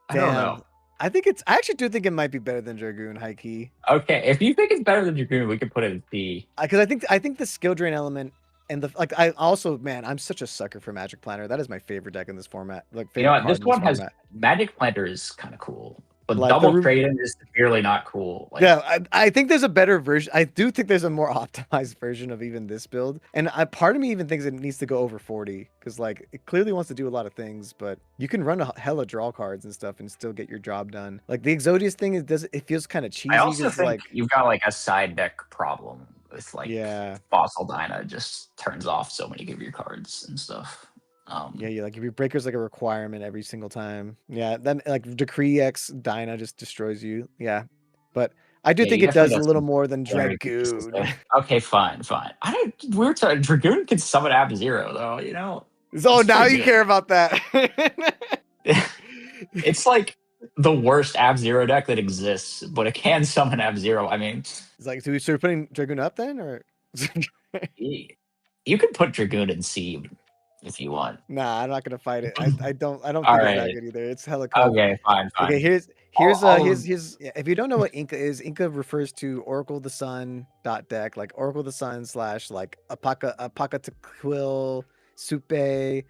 I don't Damn. know. I actually do think it might be better than Dragoon, high key. Okay, if you think it's better than Dragoon, we can put it in C. Because I think the skill drain element and the like. I also, man, I'm such a sucker for Magic Planner. That is my favorite deck in this format. Like You know favorite what? card This in one has format. Magic Planter is kind of cool, but Like double trade-in is severely not cool. Like, yeah, I think there's a better version. I do think there's a more optimized version of even this build. And part of me even thinks it needs to go over 40 because like it clearly wants to do a lot of things, but you can run a hella draw cards and stuff and still get your job done. Like the Exodius thing, it feels kind of cheesy. I also 'cause, think like you've got like a side deck problem with like yeah, Fossil Dyna just turns off so many of your cards and stuff. yeah, you like if your breaker's like a requirement every single time. Yeah, then like Decree X Dyna just destroys you. Yeah, but I do Yeah, think you it does definitely a got little some more than very good Dragoon. stuff. Okay, fine. I don't. We're talking Dragoon can summon Ab Zero though. You know. So It's now pretty you good. care about that. It's like the worst Ab Zero deck that exists, but it can summon Ab Zero. I mean, It's like, so we're putting Dragoon up then, or you can put Dragoon in C if you want. nah? I'm not gonna fight it. I don't All think it's that right. good either. It's hella cold. Okay. Fine. Okay, here's I'll- yeah, if you don't know what Inca is, Inca refers to Oracle of the Sun deck, like Oracle of the Sun / like Apaka Tequil, Supe.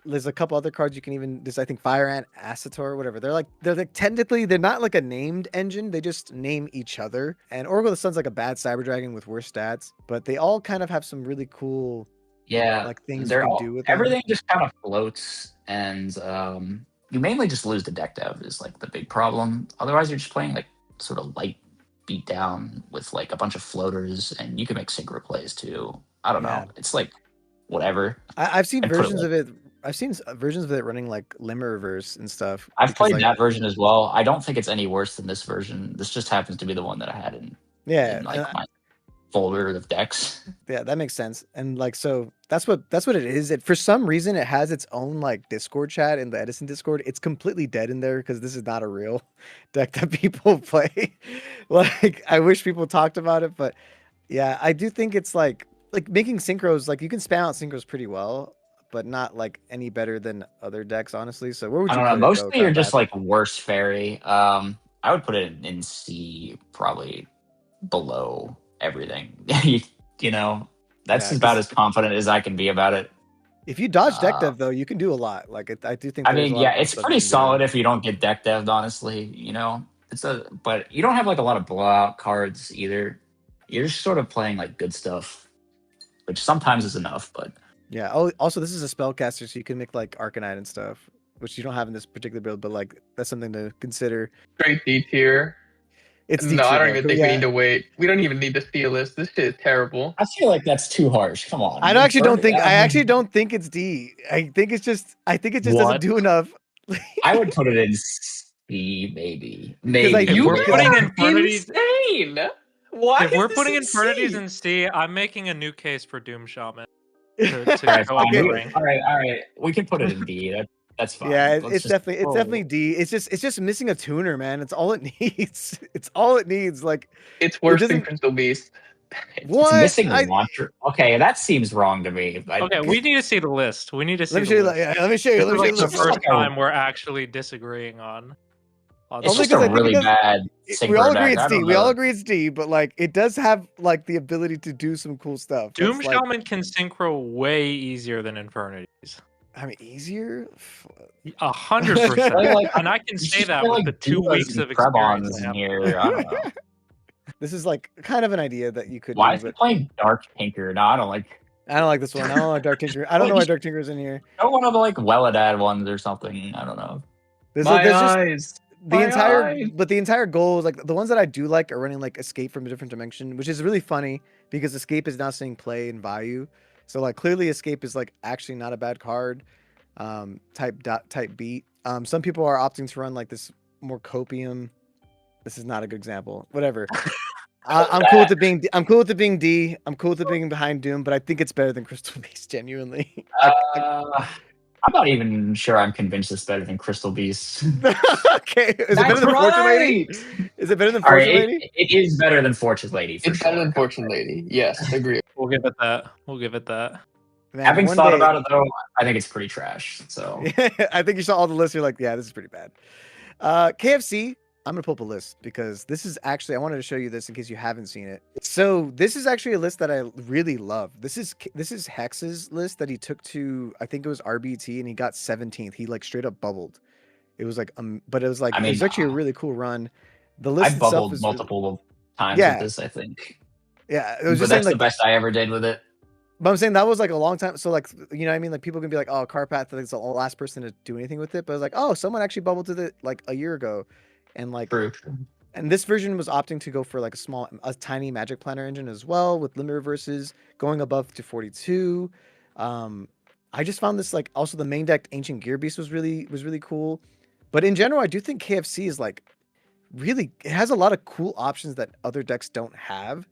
There's a couple other cards you can even. There's I think Fire Ant, Asator, whatever. They're like technically they're not like a named engine. They just name each other. And Oracle of the Sun's like a bad Cyber Dragon with worse stats, but they all kind of have some really cool Yeah, like things you can do with them. everything just kind of floats, and you mainly just lose the deck dev is like the big problem. Otherwise, you're just playing like sort of light beat down with like a bunch of floaters, and you can make synchro plays too. I don't Yeah. know. It's like whatever. I've seen I'd put it versions like- of it. I've seen versions of it running like Limmer Reverse and stuff. I've because, played like, that version as well. I don't think it's any worse than this version. This just happens to be the one that I had in like and my folder of decks. yeah, that makes sense. And like, so that's what it is. For some reason, it has its own like Discord chat in the Edison Discord. It's completely dead in there because this is not a real deck that people play. Like, I wish people talked about it, but yeah, I do think it's like making synchros. Like, you can spam out synchros pretty well, but not like any better than other decks, honestly. So where would I you don't know. put it, though, Mostly you're just Grandmaster? like worse fairy. I would put it in C, probably below everything. You know, that's Yeah, about 'cause as confident as I can be about it. if you dodge deck Uh, dev though, you can do a lot. Like I do think I there's mean, a lot yeah, of cool it's stuff pretty you can do. solid if you don't get deck dev'd, honestly. You know, but you don't have like a lot of blowout cards either. You're just sort of playing like good stuff, which sometimes is enough. But Yeah. Oh, also this is a spellcaster, so you can make like Arcanine and stuff, which you don't have in this particular build, but like that's something to consider. Straight D tier. It's No, I don't D2 even though, think yeah. we need to wait. We don't even need to see a list. This shit is terrible. I feel like that's too harsh. Come on. I actually don't think it's D. I think it just doesn't What? do enough. I would put it in C, maybe. Because I Maybe. do- If we're You putting are Infernities, insane. Why? if we're is putting this Infernities C? in C, I'm making a new case for Doom Shaman to All right, go on fine. the ring. All right. We can put it in D. That's fine. Yeah, Let's it's just- definitely D. It's just missing a tuner, man. It's all it needs. It's all it needs. Like It's worse than doesn't- Crystal Beast. what? It's missing the launcher. Okay, that seems wrong to me. Okay, we need to see the list. We need to see Let me the show you. list. Yeah, let me show you. This Let is me show like you. the This list. first Okay. time we're actually disagreeing on. It's Only just 'cause I a think really because bad we synchro all deck. agree it's I D. don't We all know. agree it's D, but like it does have like the ability to do some cool stuff. Doom That's, like, Shaman can synchro way easier than Infernity. I mean, easier. 100%. Like, And I can you say should that play, with like, the 2 Divas weeks and of experience. Trebons I in have. here. I don't know. This is like kind of an idea that you could Why do, is he but playing Dark Tinker? No, I don't like. I don't like this one. I don't like Dark Tinker. I don't know why Dark Tinker's in here. Go one of the like Welladad ones or something. I don't know. There's My just eyes. the My entire eyes. but the entire goal is like the ones that I do like are running like Escape from a Different Dimension, which is really funny because Escape is now saying play and value. So like clearly Escape is like actually not a bad card. Type beat. Some people are opting to run like this more copium. This is not a good example. Whatever. I'm cool with it being D. I'm cool with it being D. I'm cool with it being behind Doom, but I think it's better than Crystal Beast, genuinely. I'm not even sure I'm convinced it's better than Crystal Beast. Okay, is it better That's than Fortune Lady? right. Is it better than All right, Fortune Lady? it is better than Fortune Lady for It's sure. better than Fortune Lady. Yes, agree. We'll give it that. We'll give it that. Man, Having one thought day, about it though, I think it's pretty trash. So I think you saw all the lists. You're like, yeah, this is pretty bad. KFC. I'm gonna pull up a list because this is actually I wanted to show you this in case you haven't seen it. So this is actually a list that I really love. This is Hex's list that he took to I think it was RBT and he got 17th. He like straight up bubbled. It was like but it was like I it mean, was actually a really cool run. The I list itself bubbled is multiple times Yeah. with this. I think, yeah. It was but just saying that's like the best I ever did with it. But I'm saying that was like a long time. So like, you know what I mean? Like people can be like, oh, Carpath is the last person to do anything with it. But it's like, oh, someone actually bubbled to it like a year ago. And like, True. and this version was opting to go for like a tiny magic planner engine as well with limit reverses going above to 42. I just found this like also the main deck Ancient Gear Beast was really cool. But in general, I do think KFC is like really, it has a lot of cool options that other decks don't have.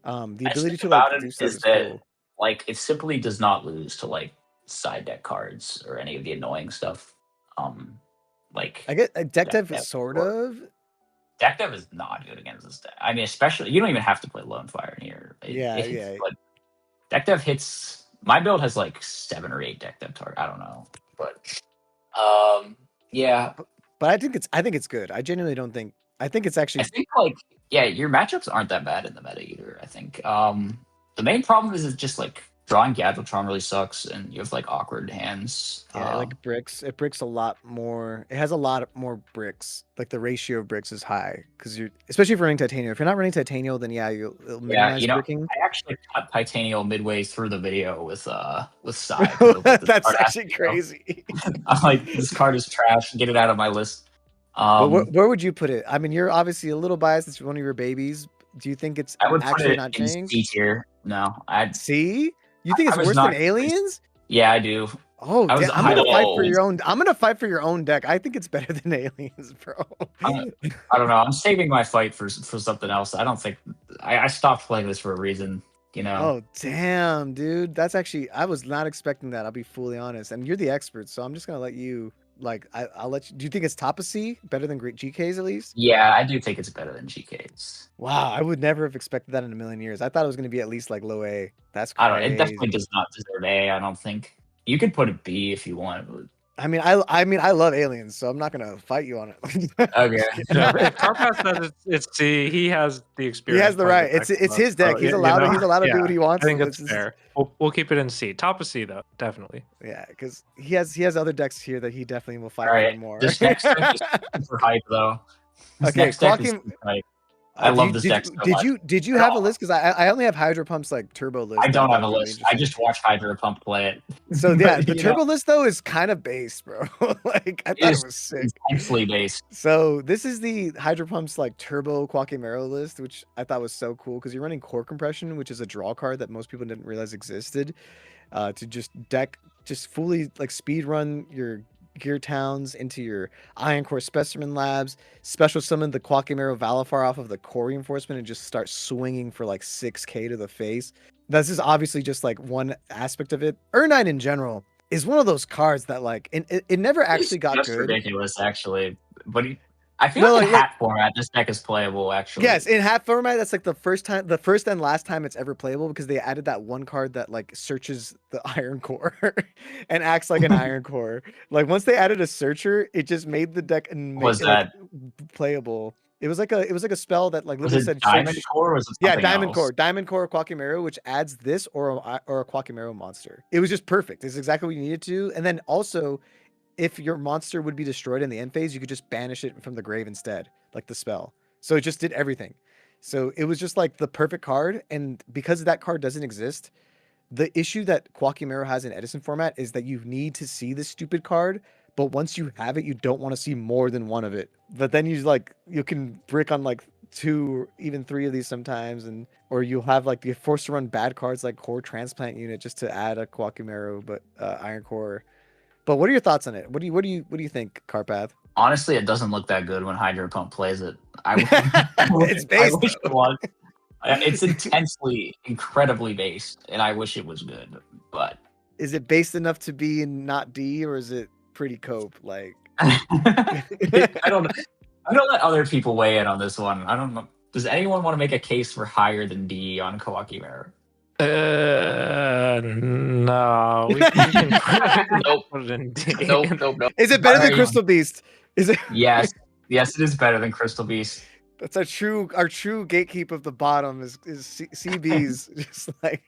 The Best ability thing to about like it do stuff is is that cool. like it simply does not lose to like side deck cards or any of the annoying stuff. Like I get a deck Deck dev dev sort or- of. deck dev is not good against this deck. I mean, especially you don't even have to play Lone Fire in here. Yeah. Like, deck dev hits. My build has like 7 or 8 deck dev target. I don't know, but yeah. But I think it's good. I genuinely don't think. I think it's I actually. think like your matchups aren't that bad in the meta either. I think the main problem is just like drawing Gadgetron really sucks, and you have like awkward hands. Yeah, like bricks. It bricks a lot more. It has a lot more bricks. Like the ratio of bricks is high because you're especially if you're running Titanium. If you're not running Titanium, then yeah, it'll minimize bricking. I actually cut Titanium midway through the video with Sai. That's actually crazy. I'm like, this card is trash. Get it out of my list. But where would you put it? I mean, you're obviously a little biased. It's one of your babies. Do you think it's I would actually put it not in changed? C tier. No, I'd See? You think I it's was worse not- than aliens? yeah, I do. Oh, I was I'm gonna fight for high-low. your own. I'm gonna fight for your own deck. I think it's better than aliens, bro. I don't know. I'm saving my fight for something else. I don't think I stopped playing this for a reason. You know. Oh damn, dude. That's actually I was not expecting that. I'll be fully honest. And you're the expert, so I'm just gonna let you like I'll let you. Do you think it's top of C, better than great GKs at least? Yeah, I do think it's better than GKs. Wow, I would never have expected that in a million years. I thought it was gonna be at least like low A. That's I crazy. don't. It definitely does not deserve A. I don't think you could put a B if you want. But... I mean, I love aliens, so I'm not gonna fight you on it. Okay. If Carpath says it's C, he has the He experience. has the playing right. deck It's so- his deck. so, He's you allowed. know? He's allowed to do Yeah, what he wants. I think It's it's fair. We'll keep it in C. Top of C though, definitely. Yeah, because he has other decks here that he definitely will fight All right. for more. This next deck is super hype though. This Okay, next deck is Koa'ki- super hype. I love this deck so much. Did you have a list? Because I only have Hydro Pump's like turbo list. I don't that have a was really list. I just watched Hydra Pump play it. So yeah, But, the you turbo know, list though is kind of based, bro. Like I thought is it was sick. intensely based. So this is the Hydro Pump's like turbo Koa'ki Meiru list, which I thought was so cool because you're running Core Compression, which is a draw card that most people didn't realize existed. To just fully like speed run your gear towns into your Iron Core Specimen Labs, special summon the Koa'ki Meiru Valifar off of the core reinforcement and just start swinging for like 6k to the face. This is obviously just like one aspect of it. Urnine in general is one of those cards that like it never actually got It's good. ridiculous, actually. But I feel No, like in like- hat format, this deck is playable. Actually, Yes, in hat format, that's like the first and last time it's ever playable because they added that one card that like searches the Iron Core and acts like an Iron Core. Like once they added a searcher, it just made the deck Was playable. It was like a spell that like was literally it said Diamond search- Core? Or was it Yeah, something Diamond else? Core, Diamond Core Koa'ki Meiru, which adds this or a Koa'ki Meiru monster. It was just perfect. It's exactly what you needed to. And then also, if your monster would be destroyed in the end phase, you could just banish it from the grave instead, like the spell. So it just did everything. So it was just like the perfect card. And because that card doesn't exist, the issue that Koa'ki Meiru has in Edison format is that you need to see this stupid card. But once you have it, you don't want to see more than one of it. But then you can brick on like 2 or even 3 of these sometimes, or you'll have like you're forced to run bad cards like Core Transplant Unit just to add a Koa'ki Meiru, but Iron Core. But what are your thoughts on it? What do you think, Carpath? Honestly, it doesn't look that good when Hydro Pump plays it. It's based, I wish it was. It's intensely, incredibly based, and I wish it was good. But Is it based enough to be in not D, or is it pretty cope? Like, I don't. I'm gonna let other people weigh in on this one. I don't know. Does anyone want to make a case for higher than D on Koa'ki Meiru? No. We can Nope. put it in D. Nope. is it better than Alright. Crystal Beast? Is it? Yes, it is better than Crystal Beast. That's our true gatekeep of the bottom is CB's. Just like,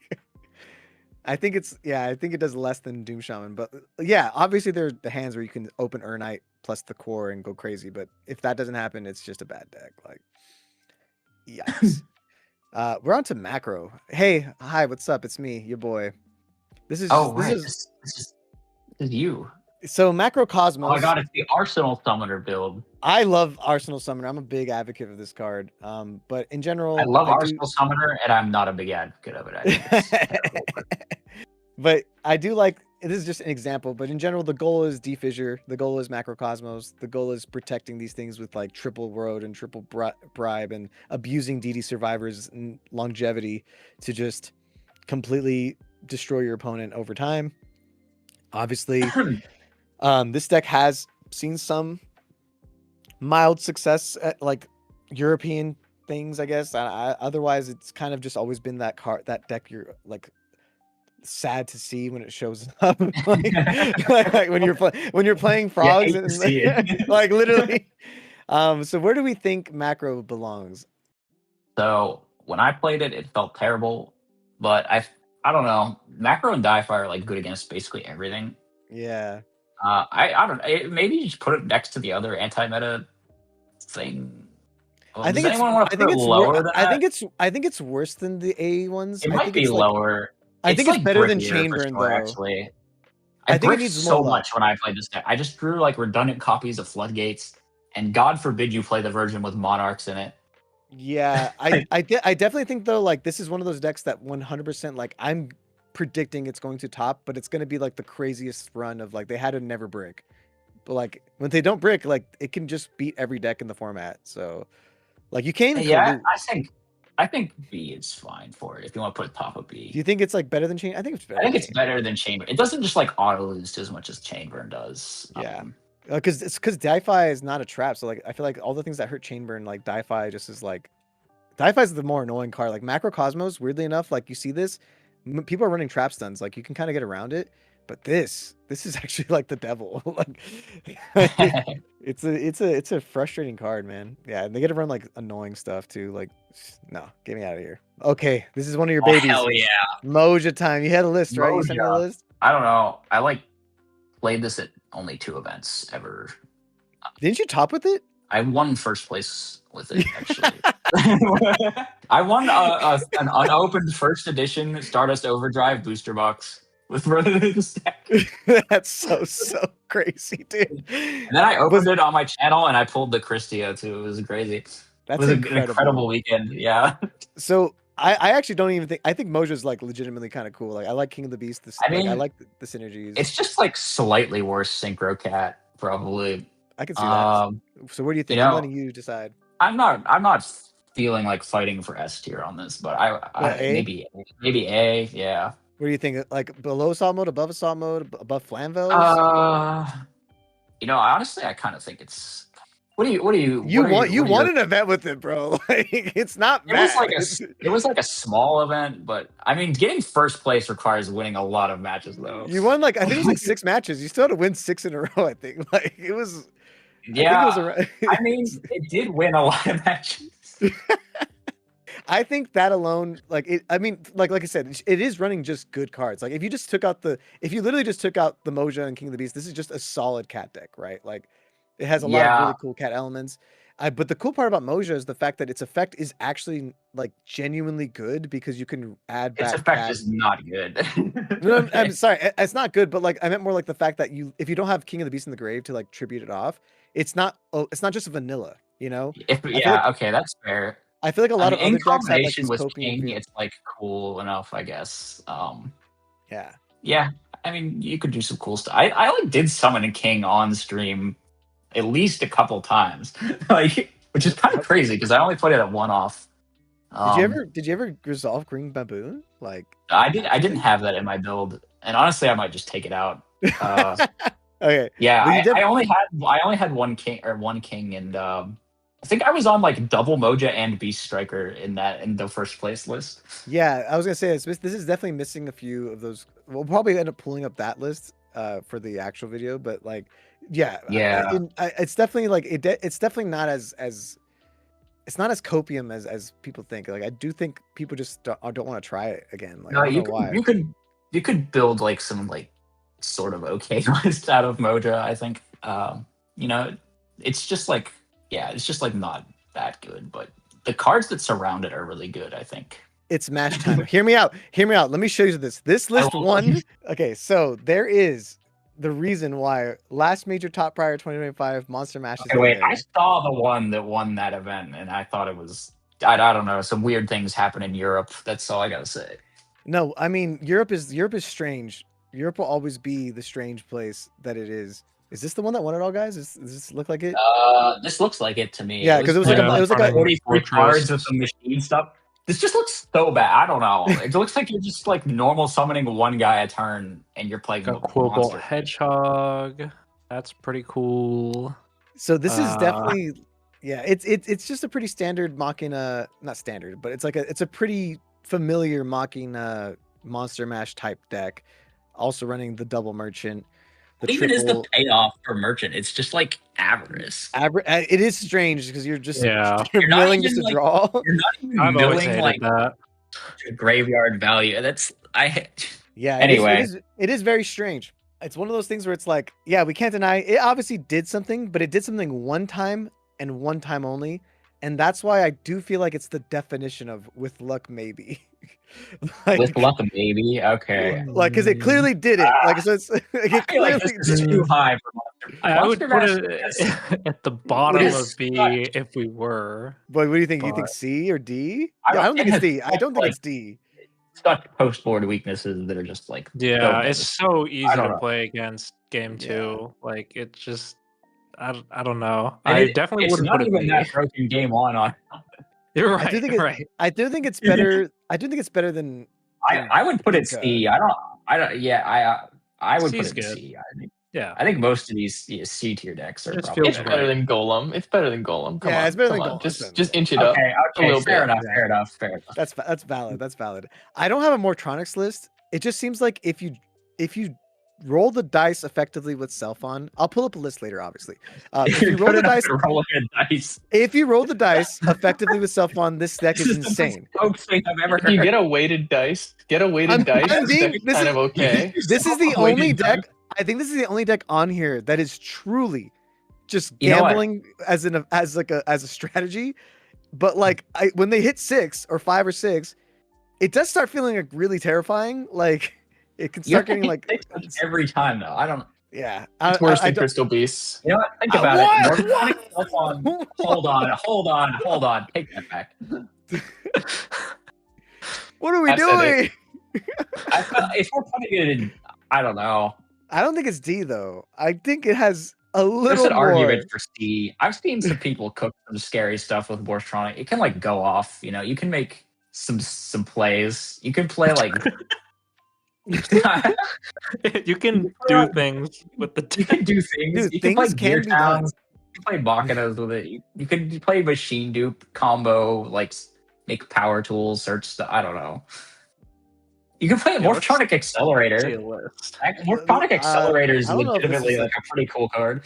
I think it does less than Doom Shaman, but yeah, obviously there are the hands where you can open Urnite plus the core and go crazy, but if that doesn't happen, it's just a bad deck. Like, yikes. We're on to macro. Hey, hi, what's up? It's me, your boy. This is This is you. so Macro Cosmos. Oh my god, it's the Arsenal Summoner build. I love Arsenal Summoner. I'm a big advocate of this card. But in general, I love Arsenal Summoner, and I'm not a big advocate of it. I think it's terrible, but I do like, this is just an example, but in general, the goal is defissure. The goal is Macrocosmos. The goal is protecting these things with like triple road and triple bribe and abusing DD survivors and longevity to just completely destroy your opponent over time. Obviously, this deck has seen some mild success at like European things, I guess. Otherwise, it's kind of just always been that deck you're like sad to see when it shows up. like when you're playing frogs and like literally. So where do we think macro belongs? So when I played it, it felt terrible, but I don't know. Macro and Difi are like good against basically everything. Yeah. I don't know. Maybe you just put it next to the other anti-meta thing. Well, I think it's want to put it lower than that? I think it's worse than the A ones. It might be lower. I think it's like better than brickier for Chainburn sure, though. actually. I I think it bricked needs so more much when I played this deck. I just drew like redundant copies of Floodgates, and God forbid you play the version with Monarchs in it. Yeah, I definitely think though, like this is one of those decks that 100% like I'm predicting it's going to top, but it's going to be like the craziest run of like they had to never brick. But like when they don't brick, like it can just beat every deck in the format. So like you can't even Yeah, collude. I think B is fine for it if you want to put it top of B. Do you think it's like better than Chain? I think it's better. I think it's better than Chainburn. It doesn't just like auto lose as much as Chainburn does. Yeah. Because Difi is not a trap, so like I feel like all the things that hurt Chainburn, like Difi just is like Difi is the more annoying card. Like Macrocosmos, weirdly enough, like you see this, people are running trap stuns, like you can kind of get around it, but this is actually like the devil. Like it's a frustrating card, man. Yeah, and they get to run like annoying stuff too. Like, no, get me out of here. Okay, this is one of your babies. Hell yeah, Moja time. You had a list, right? You sent me a list. I don't know. I like played this at only 2 events ever. Didn't you top with it? I won first place with it, actually. I won an unopened first edition Stardust Overdrive booster box with this deck. That's so crazy, dude. And then I opened it on my channel and I pulled the Christia too. It was crazy. That's it was an incredible weekend. Yeah. So I actually don't even think, I think Moja's like legitimately kind of cool. Like I like King of the Beast. I mean, I like the synergies. It's just like slightly worse Synchro Cat, probably. I can see that. So where do you think? I'm letting you decide. I'm not feeling like fighting for S tier on this, but I maybe A, yeah. What do you think? Like below assault mode, above assault mode, above Flamvell? Honestly, I kind of think it's. You won an event with it, bro. Like it's not bad. It was like a small event, but I mean, getting first place requires winning a lot of matches, though. You won like I think it was like 6 matches. You still had to win 6 in a row. I think like it was. Yeah, I mean, it did win a lot of matches. I think that alone, like it. I mean, like I said, it is running just good cards. Like if you literally just took out the Moja and King of the Beast, this is just a solid cat deck, right? Like it has a lot of really cool cat elements. But the cool part about Moja is the fact that its effect is actually like genuinely good because you can add back. Its effect is not good. No, I'm sorry, it's not good. But like I meant more like the fact that if you don't have King of the Beast in the grave to like tribute it off, it's not just vanilla, you know? Okay, that's fair. I feel like a lot of other decks have like this with King, it's like cool enough, I guess. Yeah. I mean, you could do some cool stuff. I like did summon a King on stream at least a couple times, like which is kind of crazy because I only played it at one off. Did you ever resolve Green Baboon? Like I didn't have that in my build, and honestly, I might just take it out. okay. Yeah, Well, you I only had one king, and I think I was on like double Moja and Beast Striker in the first place list. Yeah, I was gonna say this is definitely missing a few of those. We'll probably end up pulling up that list for the actual video, but like, yeah, Yeah. it's definitely like it's definitely not as it's not as copium as people think. Like I do think people just don't want to try it again. Like No, I don't know why. you could build like some like sort of okay list out of Moja. I think you know, it's just like it's just like not that good, but the cards that surround it are really good. I think. It's mash time. Hear me out. Hear me out. Let me show you this. This list won. Okay, so there is the reason why last major top prior 2025 Monster Mash is Okay, wait, there. I saw the one that won that event, and I thought it was I don't know, some weird things happen in Europe. That's all I gotta say. No, I mean Europe is strange. Europe will always be the strange place that it is. Is this the one that won it all, guys? Does this look like it? This looks like it to me. Yeah, because it was like a 43 cards with some machine stuff. This just looks so bad. I don't know. It looks like you're just like normal summoning one guy a turn, and you're playing a Quobolt Hedgehog. That's pretty cool. So this is definitely, it's just a pretty standard Machina, not standard, but it's like it's a pretty familiar Machina Monster Mash type deck. Also running the double merchant. What even is the payoff for merchant? It's just like avarice. It is strange because you're just you're milling just to draw. You're not even milling like that. Graveyard value. Anyway, it is very strange. It's one of those things where it's like, yeah, we can't deny it obviously did something, but it did something one time and one time only. And that's why I do feel like it's the definition of with luck, maybe. Like, with luck, maybe. Okay. Like, because it clearly did it. Like, so it's it clearly this is too high for Monster. I would put it at the bottom of B if we were. But what do you think? You think C or D? I don't think it's D. I don't think it's D. Such post-board weaknesses that are just like it's so easy to play against game 2. Like it just I don't know. I definitely wouldn't put it even that broken game 1 on. You're right. I do think it's better. I do think it's better than. I would put it C. I would put it C. I think most of these C tier decks are probably better than Golem. It's better than Golem. Come on, it's better than Golem. Just inch it up. Okay, fair enough. That's valid. That's valid. I don't have a Morphtronics list. It just seems like if you roll the dice effectively with Self-On, I'll pull up a list later, obviously. If you roll the dice, if you roll the dice effectively with Self-On, this deck is insane. Thing I've ever heard. If you get a weighted dice, this is kind of okay. This is the only deck. I think this is the only deck on here that is truly just gambling as a strategy. But like when they hit 6 or 5 or 6, it does start feeling like really terrifying. Like it can start getting like every time though. I don't. Yeah, it's worse than Crystal Beasts. You know what? Think about it. Hold on. Take that back. What are we doing? If we're putting it in, I don't know. I don't think it's D though. I think it has a little. There's an more argument for C. I've seen some people cook some scary stuff with Morphtronics. It can like go off. You know, you can make some plays. You can play like. You can do things with the. You can do things. Dude, you can play Gear Towns. You can play Machinas with it. You can play Machine Dupe combo, like make power tools, search stuff. I don't know. You can play Morphtronic Accelerator. Morphtronic Accelerator is legitimately like a pretty cool card.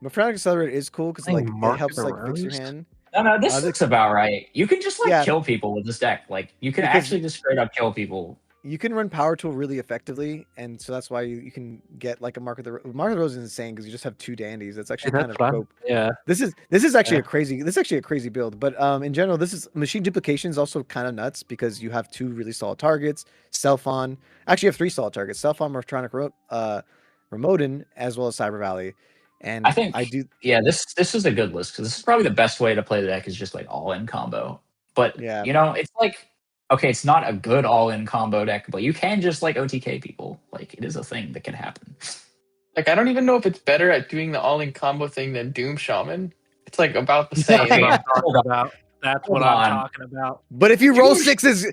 Morphtronic Accelerator is cool because like it helps like fix your hand. No, this looks about right. You can just like kill people with this deck. Like you can actually just straight up kill people. You can run Power Tool really effectively, and so that's why you can get like a Mark of the Rose is insane because you just have 2 dandies. That's actually kind of dope. Yeah. This is actually a crazy build. But in general, this is machine duplication is also kind of nuts because you have 2 really solid targets. Self-On, actually you have 3 solid targets. Self-On, Morphtronic, Remoten, as well as Cyber Valley. And I think this is a good list because this is probably the best way to play the deck is just like all in combo. But you know, it's like. Okay, it's not a good all-in combo deck, but you can just like OTK people. Like it is a thing that can happen. Like I don't even know if it's better at doing the all-in combo thing than Doom Shaman. It's like about the same. That's Hold what I'm on. talking about. But if you roll sixes,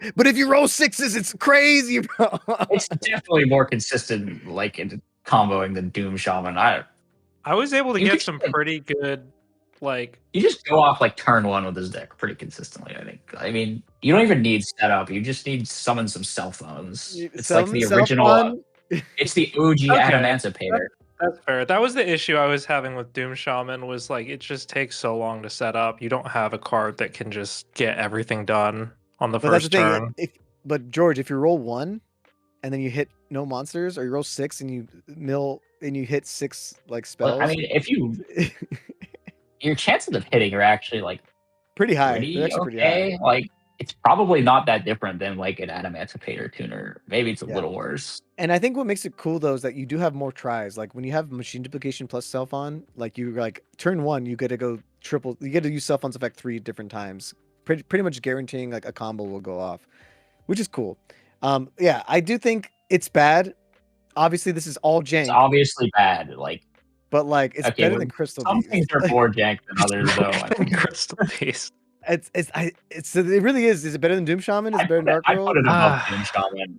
it's crazy, bro. It's definitely more consistent, like in comboing than Doom Shaman. I was able to You get could some just- pretty good, like, You just go off like turn one with this deck pretty consistently. I think. I mean, you don't even need setup. You just need summon some cell phones. It's like the original. It's the OG Okay. Adamantipator. That's fair. That was the issue I was having with Doom Shaman, was like it just takes so long to set up. You don't have a card that can just get everything done on the But that's first the thing. turn. But George, if you roll 1 and then you hit no monsters, or you roll 6 and you mill and you hit 6 like spells, Well, I mean, if you your chances of hitting are actually like pretty high. pretty They're actually okay. pretty high. Like it's probably not that different than like an Adamantipator tuner. Maybe it's a Yeah. little worse. And I think what makes it cool though is that you do have more tries. Like when you have machine duplication plus self on, like you like turn 1, you get to go triple. You get to use self on's effect 3 different times, pretty much guaranteeing like a combo will go off, which is cool. Yeah, I do think it's bad. Obviously, this is all It's jank, obviously bad. Like but like it's okay, better but than Crystal some Beast. things are more jank than others, though. I think. Crystal Beast. It really is. Is it better than Doom Shaman? Is it better than Dark I World? put it above Doom Shaman.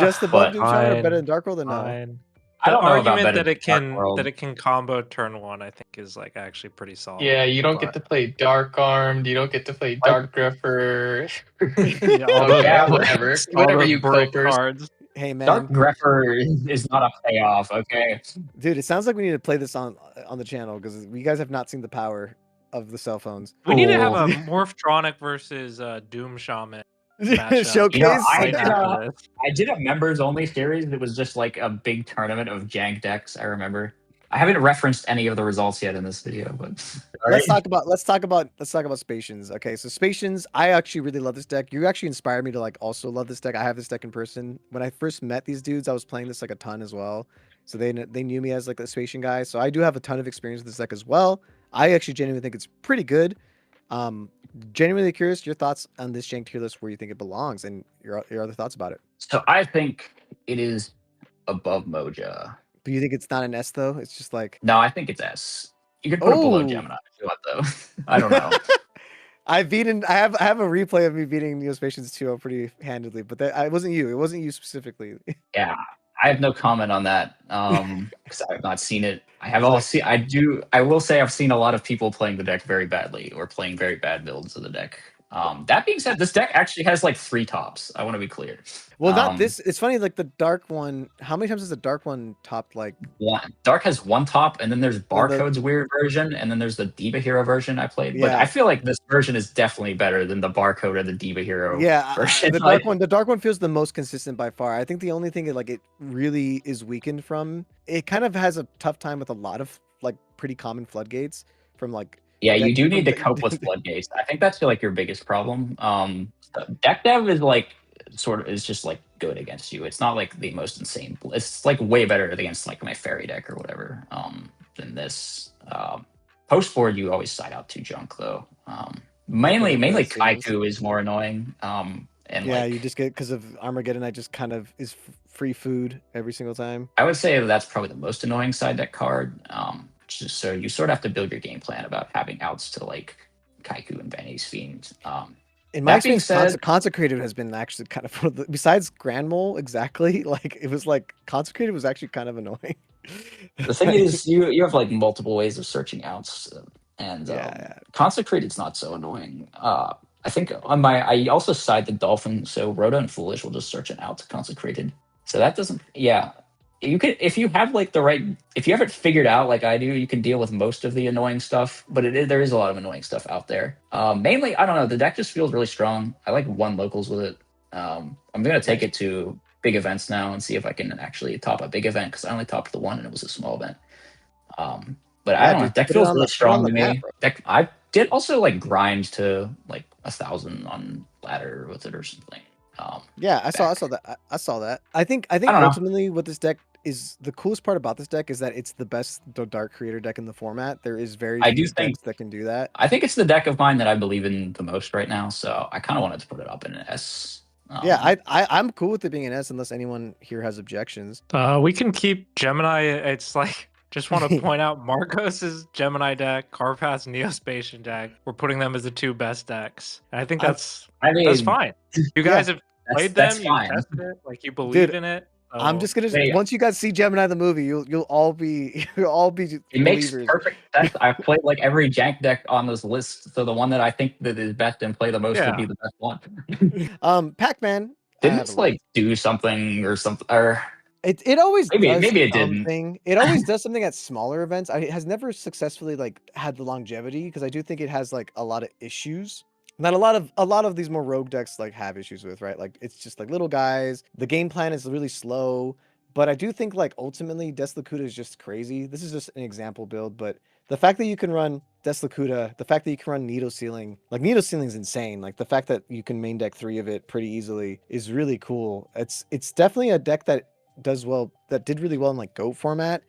Just above but Doom Shaman, or better fine, than Dark World? Or no? fine. I don't The know about argument better that it than Dark can World. combo turn 1, I think, is like actually pretty solid. Yeah, you don't get But- to play Dark Armed. You don't get to play Dark Greffer. Yeah, all those Yeah, brick- whatever. all Whatever those you brick copers. cards. Hey man, Dark Greffer is not a payoff. Okay. dude, it sounds like we need to play this on the channel because we guys have not seen the power of the cell phones. We need to have Cool. a Morphtronic versus Doom Shaman matchup. Showcase. You know, right after this. I did a members only series that was just like a big tournament of jank decks. I remember. I haven't referenced any of the results yet in this video, but Let's talk about Spacians. Okay, so Spacians, I actually really love this deck. You actually inspired me to like also love this deck. I have this deck in person. When I first met these dudes, I was playing this like a ton as well. So they knew me as like a Spacian guy. So I do have a ton of experience with this deck as well. I actually genuinely think it's pretty good. Genuinely curious your thoughts on this jank tier list, where you think it belongs, and your other thoughts about it. So I think it is above Moja. But you think it's not an S though? It's just like No, I think it's S. You could put it below Oh. Gemini if you want, though. I don't know. I have a replay of me beating Neo-Spacians 2 pretty handedly, but it wasn't you. It wasn't you specifically. Yeah, I have no comment on that because I have not seen it. I will say I've seen a lot of people playing the deck very badly or playing very bad builds of the deck. That being said, this deck actually has like 3 tops. I want to be clear. Well, not this. It's funny, like the dark one. How many times has the dark one topped like? One Dark has 1 top, and then there's Barcode's weird version, and then there's the Diva Hero version I played. But Yeah. I feel like this version is definitely better than the Barcode or the Diva Hero. Yeah, version. the dark one. The dark one feels the most consistent by far. I think the only thing it really is weakened from. It kind of has a tough time with a lot of like pretty common floodgates from like. Yeah, you deck- do need to from- cope with floodgates. I think that's like your biggest problem. Deck dev is like is just like good against you. It's not like the most insane. It's like way better against like my fairy deck or whatever than this. Post board, you always side out 2 junk though. Mainly Kaiku is more annoying. And Yeah, like, you just get because of Armageddon. I just kind of is free food every single time. I would say that's probably the most annoying side deck card. Just so you sort of have to build your game plan about having outs to like Kaiku and Benny's Fiend. In my That being experience, said- Consecrated has been actually kind of one of the, besides Grand Mole, exactly. Like it was like Consecrated was actually kind of annoying. The thing is, you have like multiple ways of searching outs, and Yeah. Consecrated's not so annoying. I think I also side the Dolphin, so Rhoda and Foolish will just search an out to Consecrated. So that doesn't, yeah. You could, if you have like if you have it figured out like I do, you can deal with most of the annoying stuff. But there is a lot of annoying stuff out there. Mainly, I don't know. The deck just feels really strong. I like 1 locals with it. I'm gonna take it to big events now and see if I can actually top a big event because I only topped the 1 and it was a small event. But I don't know. Dude, Deck put it feels on really the strong to map, me. bro. I did also like grind to like 1,000 on ladder with it or something. Yeah, I saw that. I saw that. I think don't know. ultimately what this deck is, the coolest part about this deck is that it's the best dark creator deck in the format. There is very I few do think- decks that can do that. I think it's the deck of mine that I believe in the most right now, so I kind of wanted to put it up in an S. Yeah, I'm cool with it being an S unless anyone here has objections. We can keep Gemini. It's like Just want to point out Marcos's Gemini deck, Carpath's Neo-Spacian deck. We're putting them as the 2 best decks. And I think that's fine. You guys have played them, you tested it, like you believe in it. So... I'm just gonna once you guys see Gemini the movie, you'll all be It makes believers. perfect sense. I've played like every jank deck on this list, so the one that I think that is best and play the most would be the best one. PACMAN didn't this like do something or something or it always maybe does it something. didn't. It always does something at smaller events. It has never successfully like had the longevity because I do think it has like a lot of issues. Not a lot of these more rogue decks like have issues with, right? Like it's just like little guys. The game plan is really slow, but I do think like ultimately Deslakuta is just crazy. This is just an example build, but the fact that you can run Deslakuta, the fact that you can run Needle Sealing, like Needle Sealing is insane. Like the fact that you can main deck 3 of it pretty easily is really cool. It's definitely a deck that did really well in like GOAT format,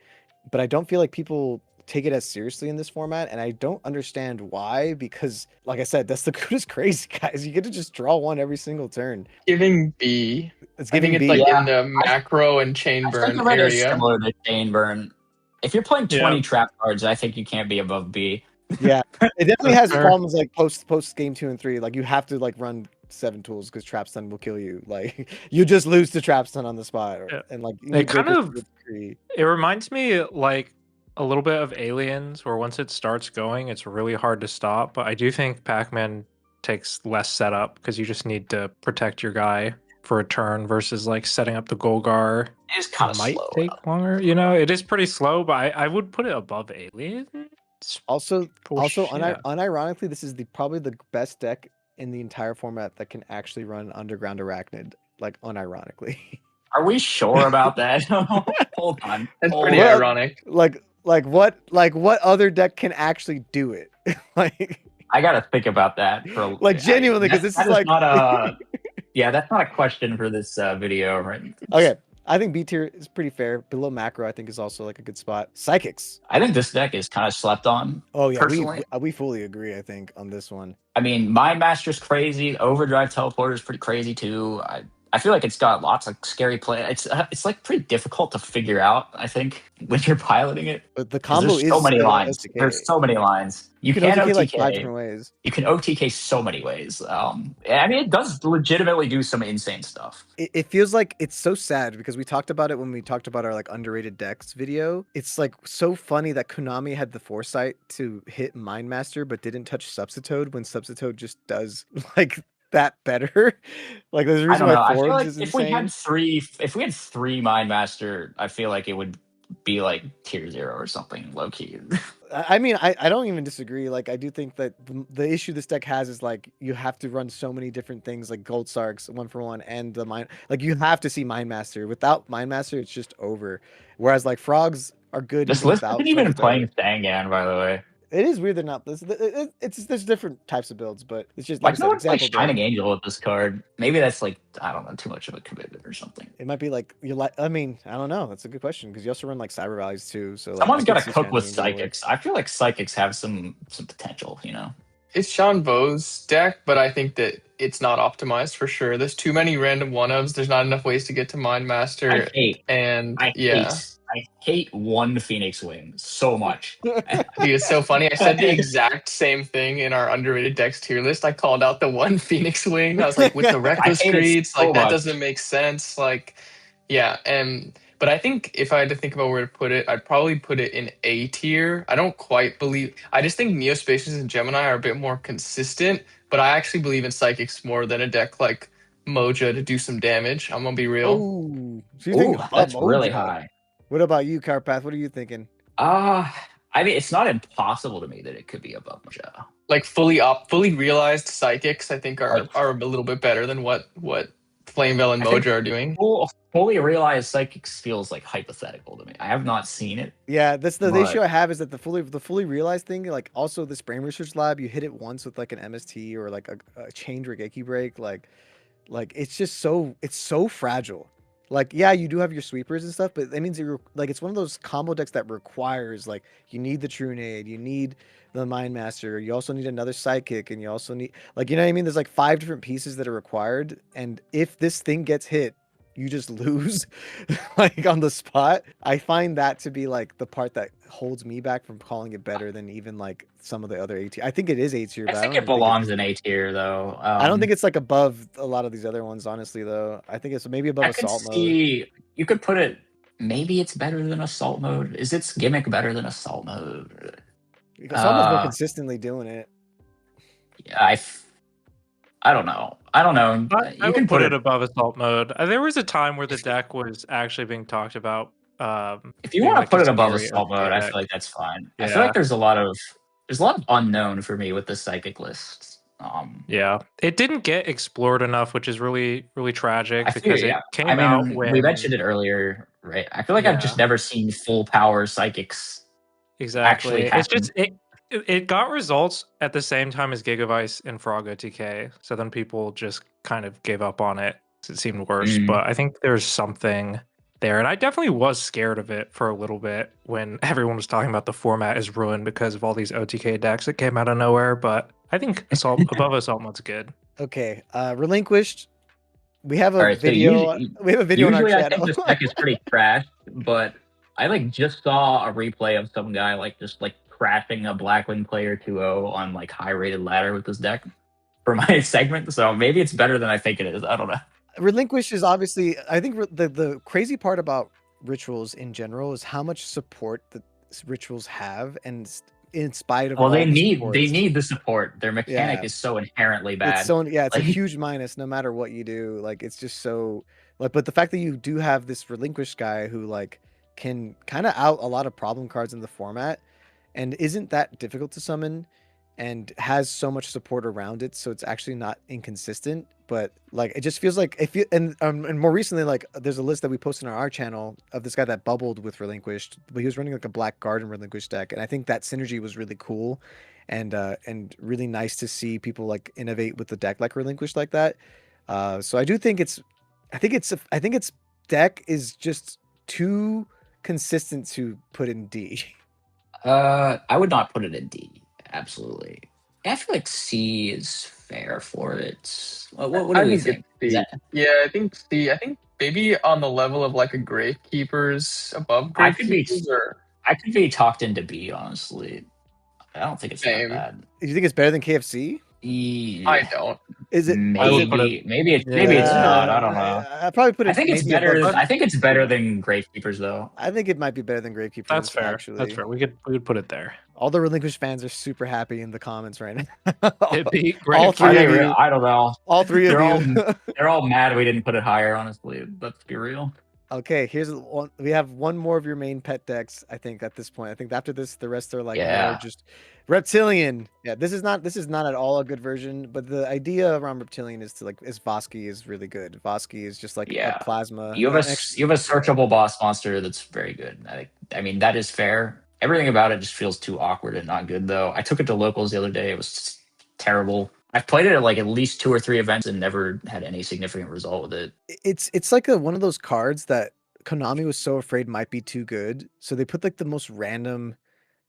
but I don't feel like people take it as seriously in this format, and I don't understand why, because like I said, Deslakuta is crazy, guys. You get to just draw one every single turn. Giving B. It's giving B. Like in the macro and chain burn area. Similar to chain burn. If you're playing 20 trap cards, I think you can't be above B. Yeah, it definitely has problems like post game 2 and 3. Like you have to like run 7 tools because trap stun will kill you. Like you just lose to trap stun on the spot, and like it kind of it reminds me like a little bit of Aliens, where once it starts going, it's really hard to stop. But I do think PACMAN takes less setup because you just need to protect your guy for a turn versus like setting up the Golgar. It is kind of might slow, take longer. You know, it is pretty slow, but I would put it above Aliens. Also, unironically, this is probably the best deck in the entire format that can actually run Underground Arachnid, like unironically. Are we sure about that? Hold on. That's pretty ironic. Like what other deck can actually do it? Like I gotta think about that for like genuinely, because this is like not a that's not a question for this video, right? Okay. I think B tier is pretty fair. Below macro, I think is also like a good spot. Psychics. I think this deck is kind of slept on. Oh yeah, personally. we fully agree. I think on this one. I mean, Mind Master's crazy. Overdrive Teleporter is pretty crazy too. I feel like it's got lots of scary play. It's like pretty difficult to figure out, I think, when you're piloting it. But the combo is so many lines. OTK. There's so many lines. You can OTK like 5 different ways. You can OTK so many ways. I mean, it does legitimately do some insane stuff. It feels like it's so sad because we talked about it when we talked about our like underrated decks video. It's like so funny that Konami had the foresight to hit Mind Master but didn't touch Substitute when Substitute just does like that better. Like there's a reason why Forbes is insane. If we had three Mind Master, I feel like it would be like tier 0 or something low key. I mean, I don't even disagree. Like I do think that the issue this deck has is like you have to run so many different things like Gold Sarks 1-for-1 and the Mind. Like you have to see Mind Master. Without Mind Master, it's just over. Whereas like Frogs are good. This list isn't even playing Stangan, by the way. It is weird they're not. There's different types of builds, but it's just like no one's like Shining Angel with this card. Maybe that's like I don't know, too much of a commitment or something. It might be like you like. I mean, I don't know. That's a good question because you also run like Cyber Valleys too. So someone's got to cook with Psychics. I feel like Psychics have some potential. You know, it's Sean Bo's deck, but I think that it's not optimized for sure. There's too many random one-ofs. There's not enough ways to get to Mind Master. I hate one Phoenix Wing so much. Dude, it's so funny. I said the exact same thing in our underrated decks tier list. I called out the one Phoenix Wing. I was like, with the Reckless Creeds, like that doesn't make sense. Like, yeah. But I think if I had to think about where to put it, I'd probably put it in A tier. I don't quite believe. I just think Neo-Spacians and Gemini are a bit more consistent. But I actually believe in Psychics more than a deck like Moja to do some damage. I'm gonna be real. Ooh, so you think that's really high. What about you, Carpath? What are you thinking? I mean, it's not impossible to me that it could be above Moja. Like fully realized Psychics, I think are a little bit better than what Flamvell and Moja are doing. Fully realized Psychics feels like hypothetical to me. I have not seen it. Yeah, that's the issue I have is that the fully realized thing, like also this Brain Research Lab, you hit it once with like an MST or like a chain Drageki break, like it's just so fragile. Like, yeah, you do have your sweepers and stuff, but that means it's one of those combo decks that requires like you need the True Nade, you need the Mind Master, you also need another Psychic, and you also need like, you know what I mean? There's like 5 different pieces that are required, and if this thing gets hit, you just lose like on the spot. I find that to be like the part that holds me back from calling it better than even like some of the other A tier. I think it is A tier, I but I think don't it even think belongs in A tier though. I don't think it's like above a lot of these other ones, honestly. Though I think it's maybe above I could assault mode. see you could put it. Maybe it's better than assault mode. Is its gimmick better than assault mode? Assault mode's more consistently doing it. Yeah, I don't know. I don't know. I You can would put it above assault mode. There was a time where the deck was actually being talked about. If you being want to like put a it above scary assault mode, OTK I deck. feel like that's fine. I feel Yeah. like there's a lot of unknown for me with the psychic lists. Yeah, it didn't get explored enough, which is really tragic I feel, because yeah. it came I out mean, when we mentioned it earlier, right? I feel like I've just Yeah. never seen full power psychics exactly. actually It's happen. just it got results at the same time as Gigavice and Frog OTK, so then people just kind of gave up on it. It seemed worse, but I think there's something there, and I definitely was scared of it for a little bit when everyone was talking about the format is ruined because of all these OTK decks that came out of nowhere. But I think above assault mode's good. Okay, Relinquished. We have a All right, so video. We have a video on our usually I channel. think this deck is pretty trash, but I like just saw a replay of some guy like just like crashing a Blackwing player 2-0 on like high rated ladder with this deck for my segment. So maybe it's better than I think it is. I don't know. Relinquish is obviously. I think the crazy part about rituals in general is how much support the rituals have, and in spite of Well, all they the need supports, the support. Their mechanic Yeah. is so inherently bad. it's so yeah, it's Like- a huge minus no matter what you do. Like it's just so like, but the fact that you do have this Relinquished guy who like can kind of out a lot of problem cards in the format, and isn't that difficult to summon, and has so much support around it, so it's actually not inconsistent. But like it just feels like if you and more recently, like there's a list that we posted on our channel of this guy that bubbled with Relinquished, but he was running like a Black Garden Relinquished deck, and I think that synergy was really cool, and really nice to see people like innovate with the deck like Relinquished like that. So I do think I think its deck is just too consistent to put in D. I would not put it in D. Absolutely. I feel like C is fair for it. What do we think? It's C. Yeah, I think C. I think maybe on the level of like a Gravekeepers above Gravekeepers, I could be talked into B, honestly. I don't think it's that bad. Do you think it's better than KFC? I don't. Is it? Maybe it's not. I don't know. I probably put it. I think it's better. I think it's better than Gravekeepers, though. I think it might be better than Gravekeepers. That's fair. Actually, that's fair. We could put it there. All the Relinquished fans are super happy in the comments right now. It'd be great. All three of you. I don't know. All three of you. They're all mad we didn't put it higher. Honestly, let's be real. Okay, here's one. We have one more of your main pet decks. I think at this point. I think after this, the rest are like more just Reptilian. Yeah, this is not at all a good version. But the idea around Reptilian is Vosky is really good. Vosky is just like a plasma. You have a searchable boss monster that's very good. I mean that is fair. Everything about it just feels too awkward and not good though. I took it to locals the other day. It was just terrible. I've played it at like at least 2 or 3 events and never had any significant result with it. It's like one of those cards that Konami was so afraid might be too good, so they put like the most random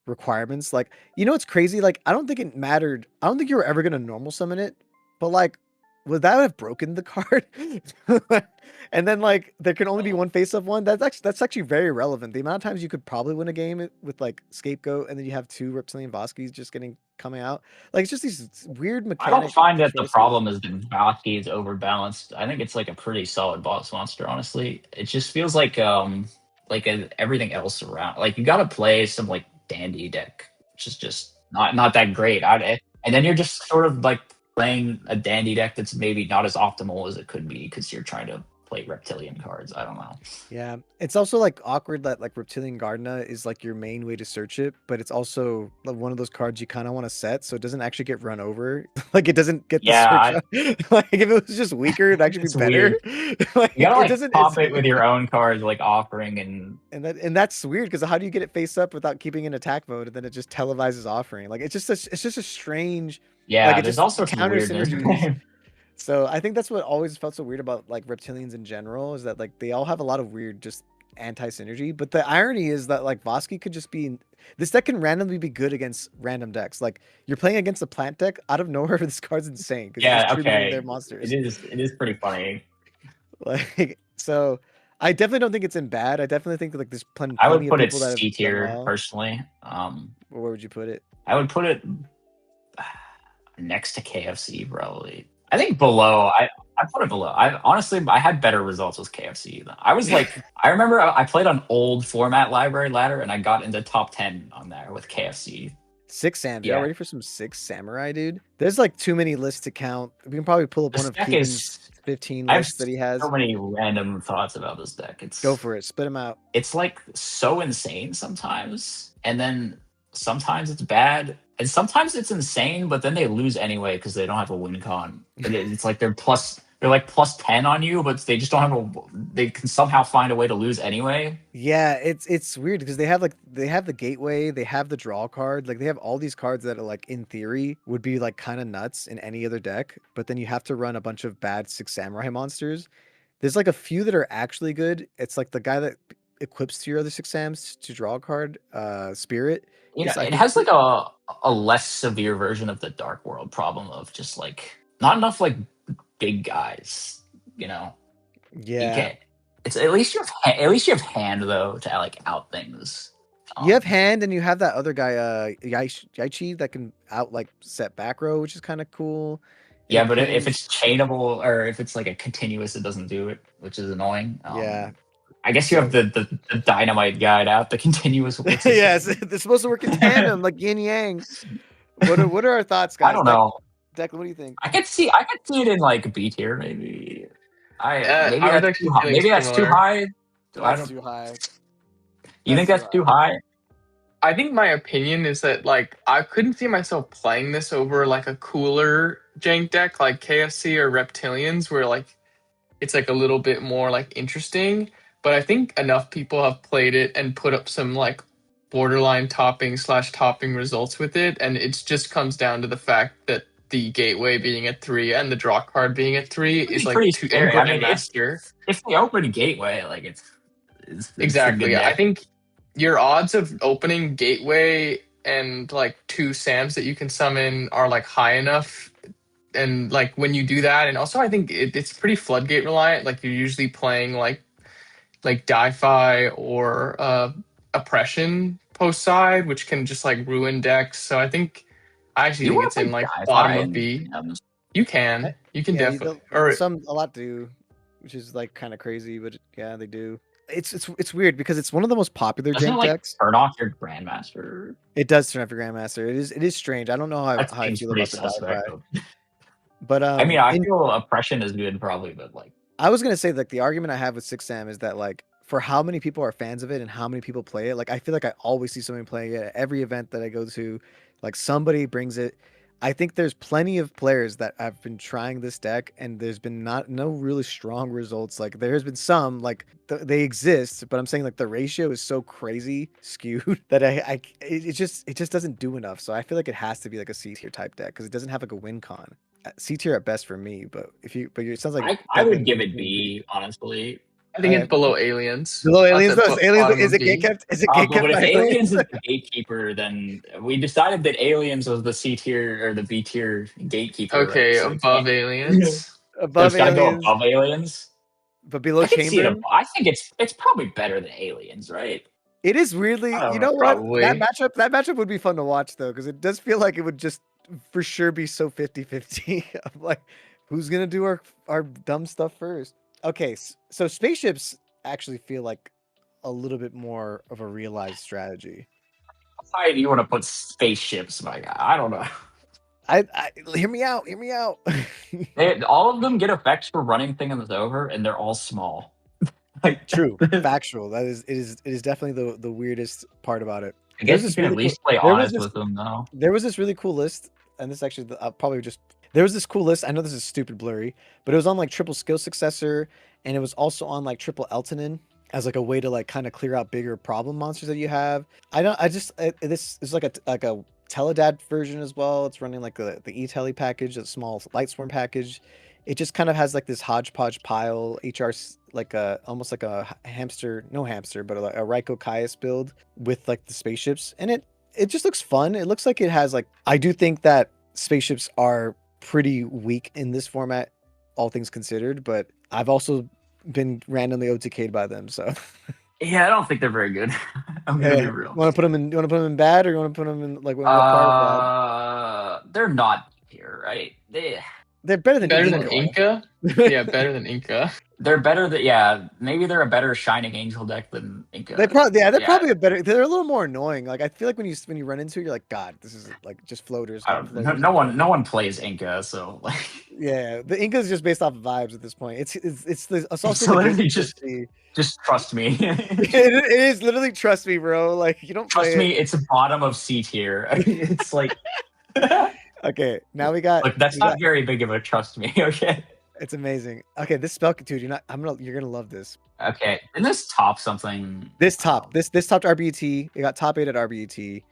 requirements. Like, you know, it's crazy. Like, I don't think it mattered. I don't think you were ever gonna normal summon it, but like, would that have broken the card? And then like, there can only be one face-up one. That's actually very relevant. The amount of times you could probably win a game with like Scapegoat, and then you have 2 Reptilian Voskys just coming out. Like, it's just these weird mechanics. I don't find that the problem is that Vosky is overbalanced. I think it's like a pretty solid boss monster, honestly. It just feels like everything else around. Like, you gotta play some like dandy deck, which is just not that great. And then you're just sort of like playing a dandy deck that's maybe not as optimal as it could be because you're trying to play Reptilian cards. I don't know. Yeah, it's also like awkward that like Reptilian Gardena is like your main way to search it, but it's also like one of those cards you kind of want to set so it doesn't actually get run over. Like it doesn't get the search. Like if it was just weaker, it'd actually be better. Like, you gotta like pop it with your own cards, like offering and that's weird because how do you get it face up without keeping in attack mode and then it just televises offering? Like it's just a strange. Yeah, like, there's also counter synergies. So I think that's what always felt so weird about like Reptilians in general is that like they all have a lot of weird just anti-synergy. But the irony is that like Vosky could just be this deck can randomly be good against random decks. Like you're playing against a plant deck out of nowhere. This card's insane. Yeah, okay. Their monsters. It is pretty funny. Like So I definitely don't think it's in bad. I definitely think like there's plenty I would of put it people that have C done tier well. personally. Where would you put it? I would put it next to KFC probably. I think below. I put it below. I honestly I had better results with KFC. I was like I remember I played on old format library ladder and I got into top 10 on there with KFC. Six Sams. Yeah. Y'all ready for some Six Samurai, dude? There's like too many lists to count. We can probably pull up This one of deck Keegan's is 15 I have lists that he has. so many random thoughts about this deck. Go for it. Spit them out. It's like so insane sometimes, and then sometimes it's bad, and sometimes it's insane, but then they lose anyway because they don't have a win con. It's like they're like plus 10 on you, but they just don't have they can somehow find a way to lose anyway. Yeah, it's weird because they have the gateway, they have the draw card, like they have all these cards that are like in theory would be like kind of nuts in any other deck, but then you have to run a bunch of bad Six Samurai monsters. There's like a few that are actually good. It's like the guy that equips to your other Six Sams to draw a card, Spirit. You know, I it think has like a less severe version of the Dark World problem of just like not enough like big guys. You know, you yeah. can't. It's at least you have hand though to like out things. You have hand and you have that other guy, Yaichi, that can out like set back row, which is kind of cool. And Yeah, it but if pings. it's chainable or if it's like a continuous, it doesn't do it, which is annoying. Yeah. I guess you have the dynamite guide out, the continuous. Yes, they're supposed to work in tandem, like yin yang. What are our thoughts, guys? I don't know. Declan, what do you think? I could see it in like B tier, maybe. Maybe I was that's actually too high. feeling Maybe that's too similar. high. That's too high. You think that's too high? I think my opinion is that like I couldn't see myself playing this over like a cooler jank deck like KFC or Reptilians where like it's like a little bit more like interesting. But I think enough people have played it and put up some like borderline topping results with it, and it just comes down to the fact that the gateway being at 3 and the draw card being at 3 is like pretty too scary. input I mean, and master. If they open gateway, like it's Exactly. a good I deck. think your odds of opening gateway and like 2 Sams that you can summon are like high enough. And like when you do that, and also I think it's pretty floodgate reliant. Like you're usually playing like Di-Fi or oppression post side, which can just like ruin decks. So I actually think it's in like bottom of B. You can definitely, or a lot do, which is like kind of crazy, but yeah, they do. It's weird because it's one of the most popular jank decks. Turn off your Grandmaster. It does turn off your Grandmaster. It is strange. I don't know how I feel about the Di-Fi. But I mean, I feel oppression is good probably, but like I was gonna say like the argument I have with Six Sam is that like for how many people are fans of it and how many people play it, like I feel like I always see somebody playing it at every event that I go to, like somebody brings it. I think there's plenty of players that have been trying this deck and there's been no really strong results. Like there has been some like they exist, but I'm saying like the ratio is so crazy skewed that it just doesn't do enough. So I feel like it has to be like a C tier type deck because it doesn't have like a win con. C tier at best for me, but it sounds like I would give it B, honestly. I think it's below Aliens. Below Aliens, though. Aliens is it gatekept? Is it gatekept? But if Aliens is the gatekeeper, then we decided that Aliens was the C tier or the B tier gatekeeper. Okay, right? above Aliens. Above Aliens. Aliens. Go above Aliens. But below Chamber. I think it's probably better than Aliens, right? It is weirdly. You know what? That matchup would be fun to watch though, because it does feel like it would just for sure be so 50-50 of like who's gonna do our dumb stuff first. Okay, so spaceships actually feel like a little bit more of a realized strategy. Why do you want to put spaceships, my guy? I don't know. I hear me out. All of them get effects for running things over, and they're all small. Like true, factual. That is it is definitely the weirdest part about it. I guess you can at least play honest with them, though. There was this really cool list, and this actually there was this cool list. I know this is stupid blurry, but it was on like triple skill successor, and it was also on like triple Eltonin as like a way to like kind of clear out bigger problem monsters that you have. This is like a Teledad version as well. It's running like the E-Tele package, a small Lightsworn package. It just kind of has like this hodgepodge pile HR, like almost like a hamster, no hamster, but a Raiko Caius build with like the spaceships, and it just looks fun. It looks like it has like I do think that spaceships are pretty weak in this format, all things considered, but I've also been randomly OTK'd by them. So Yeah, I don't think they're very good. I'm gonna be real. You want to put them in bad, or you want to put them in like what part of bad? They're not here, right? They're better than Better Inca. than Inca? Yeah, better than Inca. They're better than, yeah, maybe they're a better Shining Angel deck than Inca. They're probably a better. They're a little more annoying. Like I feel like when you run into it, you're like, God, this is like just floaters. I don't, no one plays Inca, so like Yeah, the Inca is just based off of vibes at this point. It's also so literally just trust me. it is literally trust me, bro. Like you don't trust play me. It's a bottom of C tier. It's like okay. Now we got. Look, that's not very big of a trust me. Okay. It's amazing. Okay, this dude, you're gonna love this. Okay, and this top something. This topped RBT. It got top 8 at RBT.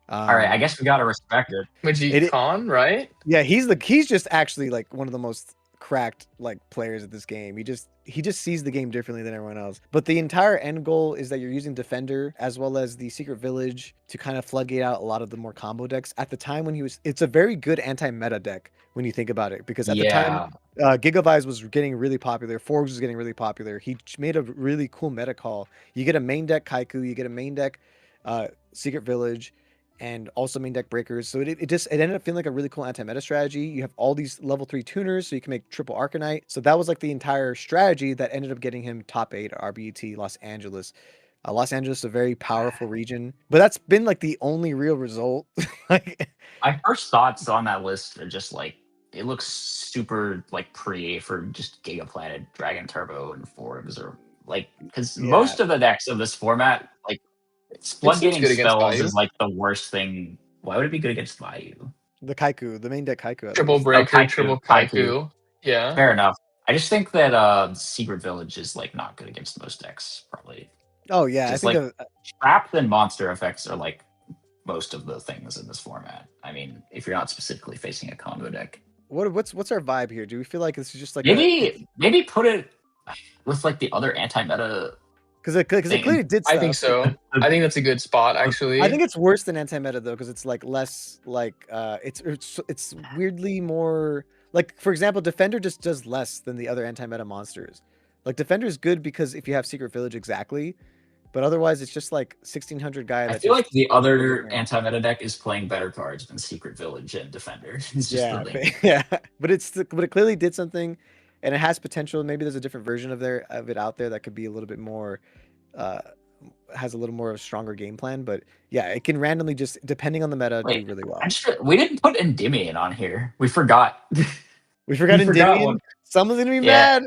All right, I guess we gotta respect it. Majid Khan, right? Yeah, he's just actually like one of the most cracked like players at this game. He just sees the game differently than everyone else. But the entire end goal is that you're using Defender as well as the Secret Village to kind of floodgate out a lot of the more combo decks. At the time when it's a very good anti-meta deck when you think about it, because at the time Gigavise was getting really popular, Forge was getting really popular. He made a really cool meta call. You get a main deck Kaiku, you get a main deck Secret Village, and also main deck breakers. So it ended up feeling like a really cool anti-meta strategy. You have all these level 3 tuners, so you can make triple Arcanite. So that was like the entire strategy that ended up getting him top 8 RBT Los Angeles. Los Angeles is a very powerful region, but that's been like the only real result. Like my first thoughts on that list are just like, it looks super like pre for just Giga Planet, Dragon Turbo, and Forbes, or like, because most of the decks of this format, like floodgating spells is like the worst thing. Why would it be good against Vayu? The Kaiku, the main deck Kaiku. Triple breaker, triple Kaiku. Yeah. Fair enough. I just think that Secret Village is like not good against most decks, probably. Oh yeah, just I think like traps and monster effects are like most of the things in this format. I mean, if you're not specifically facing a combo deck. What's our vibe here? Do we feel like this is just like maybe put it with like the other anti-meta? Because it clearly did stuff. I think so. I think that's a good spot, actually. I think it's worse than anti-meta though, because it's like less like it's weirdly more like, for example, Defender just does less than the other anti-meta monsters. Like Defender is good because if you have Secret Village exactly, but otherwise it's just like 1600 guy. I feel like the other anti-meta deck is playing better cards than Secret Village and Defender. It's just but it clearly did something, and it has potential. Maybe there's a different version of it out there that could be a little bit more, has a little more of a stronger game plan. But yeah, it can randomly just, depending on the meta, do really well. We didn't put Endymion on here. We forgot. We forgot Endymion. Someone's gonna be mad.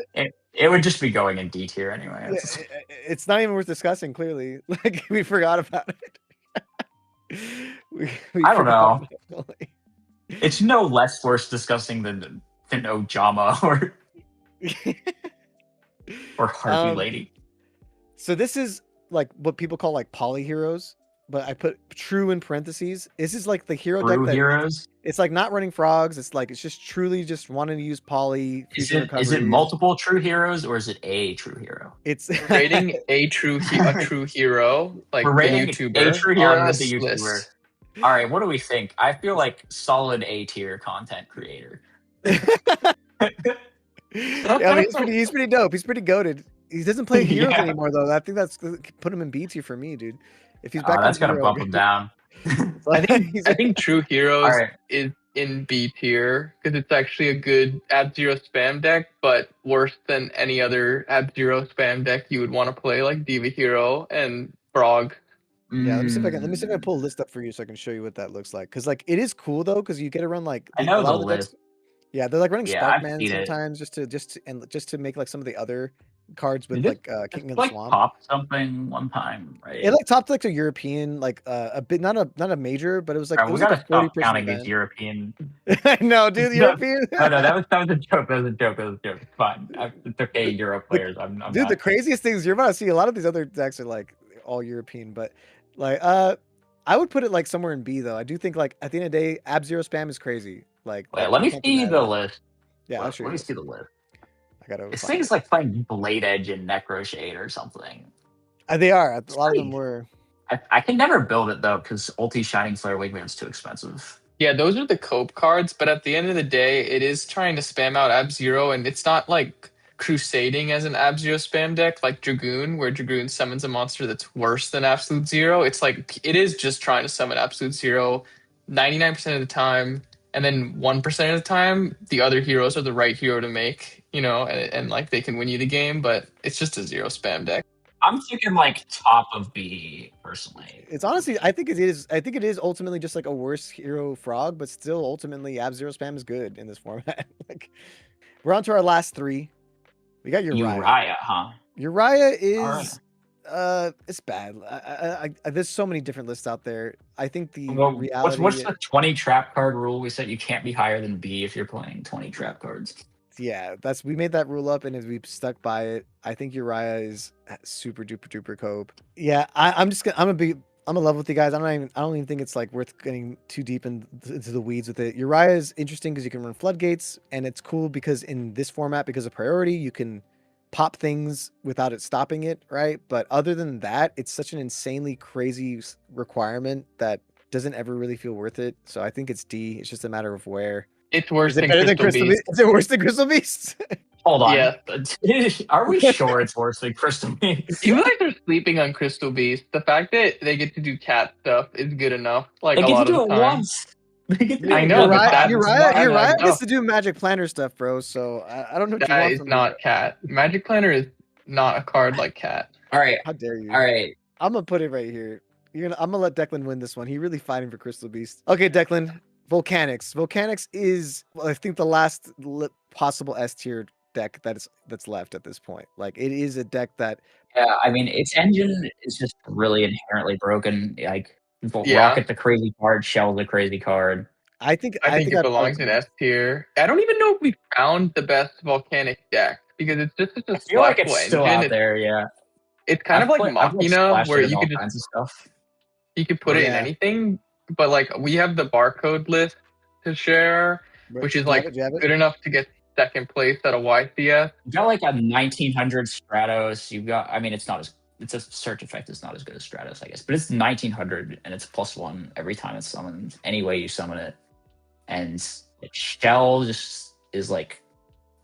It would just be going in D tier anyway. It's not even worth discussing. Clearly, like we forgot about it. I don't know. It's no less worth discussing than Ojama or Harpy Lady. So this is like what people call like poly heroes, but I put true in parentheses. This is like the hero deck that heroes. It's like not running frogs. It's like it's just truly just wanting to use poly. Is it multiple true heroes or is it a true hero? It's rating a true hero, like we're rating YouTuber a true hero on as this a YouTuber. list. All right, what do we think? I feel like solid A tier content creator. I mean, he's pretty dope. He's pretty goated. He doesn't play heroes anymore though. I think that's put him in B tier for me, dude. If he's back, that's gonna bump him down. I think True Heroes is in B tier because it's actually a good Ab-Zero spam deck, but worse than any other Ab-Zero spam deck you would want to play, like Diva Hero and Frog. Yeah, let me see if I can pull a list up for you so I can show you what that looks like. Because like it is cool though, because you get to run like I know a lot of the list. Decks, yeah, they're like running Sparkman sometimes just to make like some of the other cards with like King of the Swamp. Top something one time, right? It like topped like a European, like a bit not a major, but it was like we gotta stop counting these European. No, dude, the European. No, that was a joke. That was a joke. It's fine. It's okay, Euro players. I'm dude, not... the craziest things you're about to see. A lot of these other decks are like all European, but like I would put it like somewhere in B though. I do think like at the end of the day, Ab-Zero spam is crazy. Like, let me see the list. Yeah, I'll show you. Let me see the list. This thing's like playing Blade Edge and Necro Shade or something. They are. A lot of them were. I can never build it though because Ulti Shining Flare Wigman's too expensive. Yeah, those are the cope cards, but at the end of the day, it is trying to spam out Ab-Zero, and it's not like crusading as an Ab Zero spam deck like Dragoon, where Dragoon summons a monster that's worse than Absolute Zero. It's like it is just trying to summon Absolute Zero 99% of the time, and then 1% of the time the other heroes are the right hero to make, and like they can win you the game, but it's just a zero spam deck. I'm thinking like top of B personally. It's honestly, I think it is. I think it is ultimately just like a worse hero frog, but still ultimately Ab Zero spam is good in this format. Like, we're on to our last three. We got Uriah. Uriah, huh? Uriah is, it's bad. There's so many different lists out there. I think the reality. What's the 20 trap card rule? We said you can't be higher than B if you're playing 20 trap cards. Yeah, we made that rule up, and as we've stuck by it, I think Uriah is super duper duper cope. Yeah, I'm in love with you guys. I don't even think it's like worth getting too deep into the weeds with it. Uriah is interesting because you can run floodgates, and it's cool because in this format, because of priority, you can pop things without it stopping it, right? But other than that, it's such an insanely crazy requirement that doesn't ever really feel worth it. So I think it's D. It's just a matter of where. It's worse Is it better than Crystal Beast? Is it worse than Crystal Beast? Hold on. Yeah. Are we sure it's worse than Crystal Beast? People like they're sleeping on Crystal Beast. The fact that they get to do cat stuff is good enough. Like They a get lot to do of the it time. once. They get to do I it know, once. but that's Uriah not gets to do Magic Planner stuff, bro. So I don't know what you That want is from not me. cat. Magic Planner is not a card like cat. All right. How dare you? All right. I'm gonna put it right here. I'm gonna let Declan win this one. He really fighting for Crystal Beast. Okay, Declan. Volcanics. Volcanics is, I think, the last possible S tier deck that's left at this point. Like, it is a deck that. Yeah, I mean, its engine is just really inherently broken. Like, Yeah. Rocket the crazy card, Shell the crazy card. I think it belongs in S tier. I don't even know if we found the best volcanic deck because it's just such a I feel like it's splashful still engine. out there. Yeah, It's kind of like Machina, where you could kinds of stuff. You could put it in Yeah. anything. But like we have the barcode list to share, which is like good enough to get second place at a YCS. You got like a 1900 Stratos. You got, I mean, it's a search effect. It's not as good as Stratos, I guess, but it's 1900 and it's +1 every time it's summoned. Any way you summon it, and Shell just is like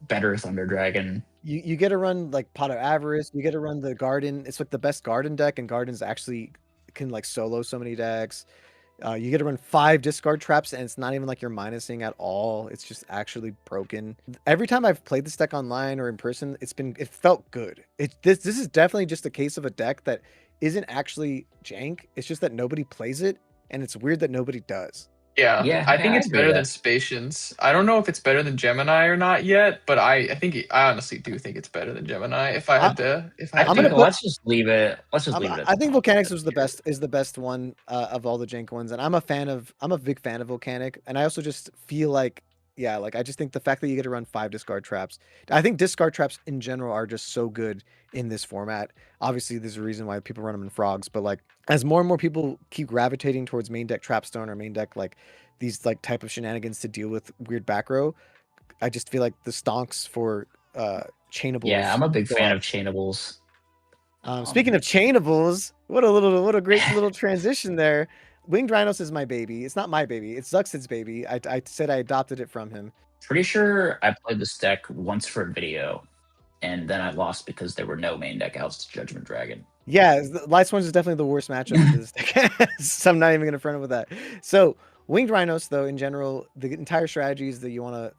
better Thunder Dragon. You get to run like Pot of Avarice. You get to run the Garden. It's like the best Garden deck, and Gardens actually can like solo so many decks. You get to run 5 discard traps, and it's not even like you're minusing at all. It's just actually broken. Every time I've played this deck online or in person, it felt good. This is definitely just a case of a deck that isn't actually jank. It's just that nobody plays it, and it's weird that nobody does. Yeah, I think it's better than Spacians. I don't know if it's better than Gemini or not yet, but I honestly do think it's better than Gemini. Let's just leave it. I think Volcanics is the best one of all the jank ones, and I'm a big fan of Volcanic, and I also just feel like, yeah, like I just think the fact that you get to run 5 discard traps. I think discard traps in general are just so good in this format. Obviously, there's a reason why people run them in frogs, but like as more and more people keep gravitating towards main deck Trapstone or main deck like these like type of shenanigans to deal with weird back row, I just feel like the stonks for chainables. Yeah, I'm a big fan of chainables. Speaking of chainables, what a great little transition there. Winged Rhinos is my baby. It's not my baby. It's Zuxid's baby. I said I adopted it from him. Pretty sure I played this deck once for a video, and then I lost because there were no main deck outs to Judgment Dragon. Yeah, Light Swords is definitely the worst matchup for this deck. So I'm not even going to front it with that. So Winged Rhinos, though, in general, the entire strategy is that you want to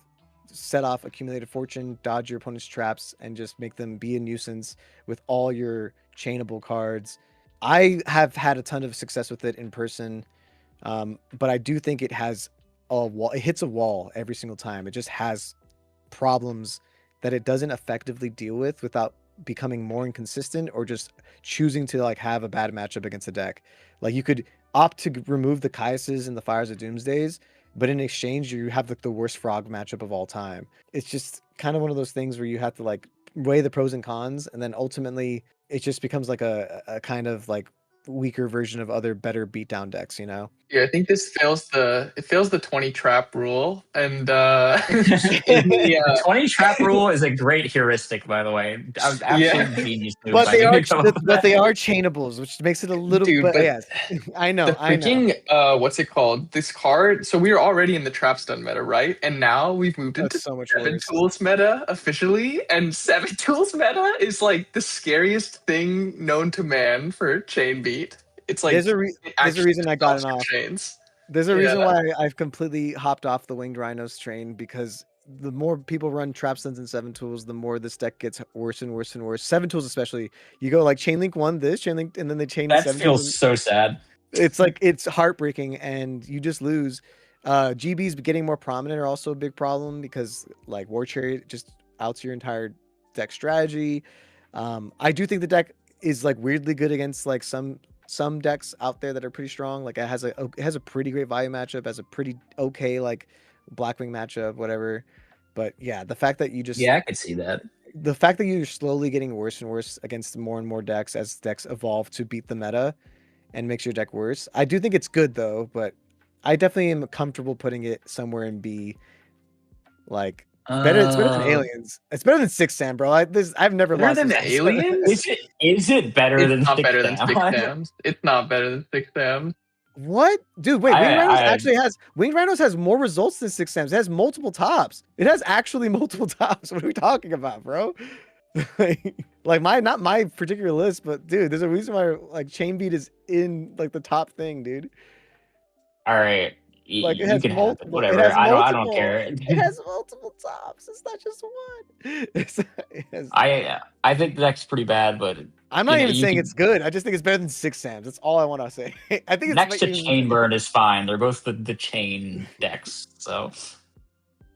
set off accumulated fortune, dodge your opponent's traps, and just make them be a nuisance with all your chainable cards. I have had a ton of success with it in person, but I do think it has a wall. It hits a wall every single time. It just has problems that it doesn't effectively deal with without becoming more inconsistent or just choosing to like have a bad matchup against a deck. Like you could opt to remove the Caiuses and the Fires of Doomsdays, but in exchange you have like the worst frog matchup of all time. It's just kind of one of those things where you have to like weigh the pros and cons, and then ultimately it just becomes like a kind of like weaker version of other better beatdown decks, you know? Yeah, I think this fails the 20 trap rule, and in The the 20 trap rule is a great heuristic, by the way. I was absolute genius move But by they me are to come up with but they that. are chainables, which makes it a little Dude, but but yes. I know, the I know. freaking what's it called? This card. So we were already in the trap stun meta, right? And now we've moved into That's so much seven worse. tools meta officially, and seven tools meta is like the scariest thing known to man for chain beat. It's like There's a it there's a actually reason I got spells it for off. chains. There's a Yeah. reason why I've completely hopped off the winged rhinos train, because the more people run trap stuns and seven tools, the more this deck gets worse and worse and worse. Seven tools especially. You go like chain link one this, chain link, and then they chain That seven tools. feels so sad. It's like it's heartbreaking, and you just lose. GBs getting more prominent are also a big problem, because like War Chariot just outs your entire deck strategy. I do think the deck is like weirdly good against like some decks out there that are pretty strong. Like it has a pretty great value matchup, has a pretty okay like Blackwing matchup, whatever. But yeah, the fact that you just Yeah, I could see that. the fact that you're slowly getting worse and worse against more and more decks as decks evolve to beat the meta and makes your deck worse. I do think it's good though, but I definitely am comfortable putting it somewhere in B. Like better, it's better than aliens. It's better than Six Sam, bro. I've never Better lost than this the episode. aliens? Is it better It's than not Six better than Sam? Six Sams. It's not better than Six Sams. What, dude? Wait, Winged Rhinos I- actually has Winged Rhinos has more results than Six Sams. It has multiple tops. It has actually multiple tops. What are we talking about, bro? Like my not my particular list, but dude, there's a reason why like Chain Beat is in like the top thing, dude. All right, Like it you has can have it. multiple. It Whatever. has multiple. I don't care. It has multiple tops. It's not just one. It has, I think the deck's pretty bad, but I'm not you know, even you saying can- it's good. I just think it's better than Six Sams. That's all I want to say. I think it's next to even- Chain Burn is fine. They're both the chain decks, so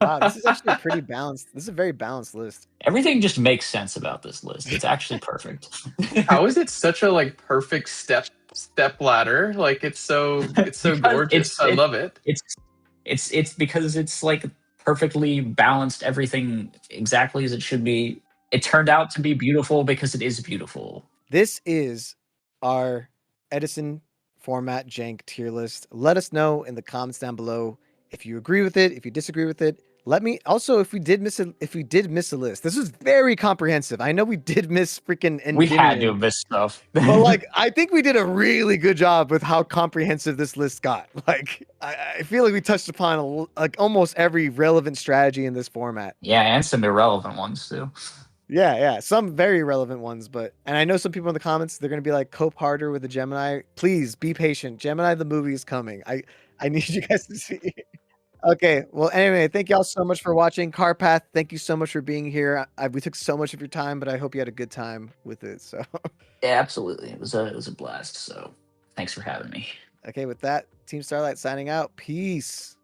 Wow, this is actually a pretty balanced. This is a very balanced list. everything just makes sense about this list. It's actually perfect. How is it such a like perfect step ladder? Like it's so Because gorgeous. I love it. It's because it's like perfectly balanced, everything exactly as it should be. It turned out to be beautiful because it is beautiful. This is our Edison format jank tier list. Let us know in the comments down below if you agree with it, if you disagree with it. Let me also if we did miss a list. This was very comprehensive. I know we did miss freaking We had to Endymion, have missed stuff. but like I think we did a really good job with how comprehensive this list got. Like I feel like we touched upon like almost every relevant strategy in this format. Yeah, and some irrelevant ones too. Yeah, some very relevant ones, but and I know some people in the comments they're gonna be like, cope harder with the Gemini. Please be patient. Gemini the movie is coming. I need you guys to see it. Okay, well anyway, thank y'all so much for watching. Carpath, thank you so much for being here. We took so much of your time, but I hope you had a good time with it. So Yeah, absolutely. It was a blast. So thanks for having me. okay, with that, Team Starlight signing out. Peace.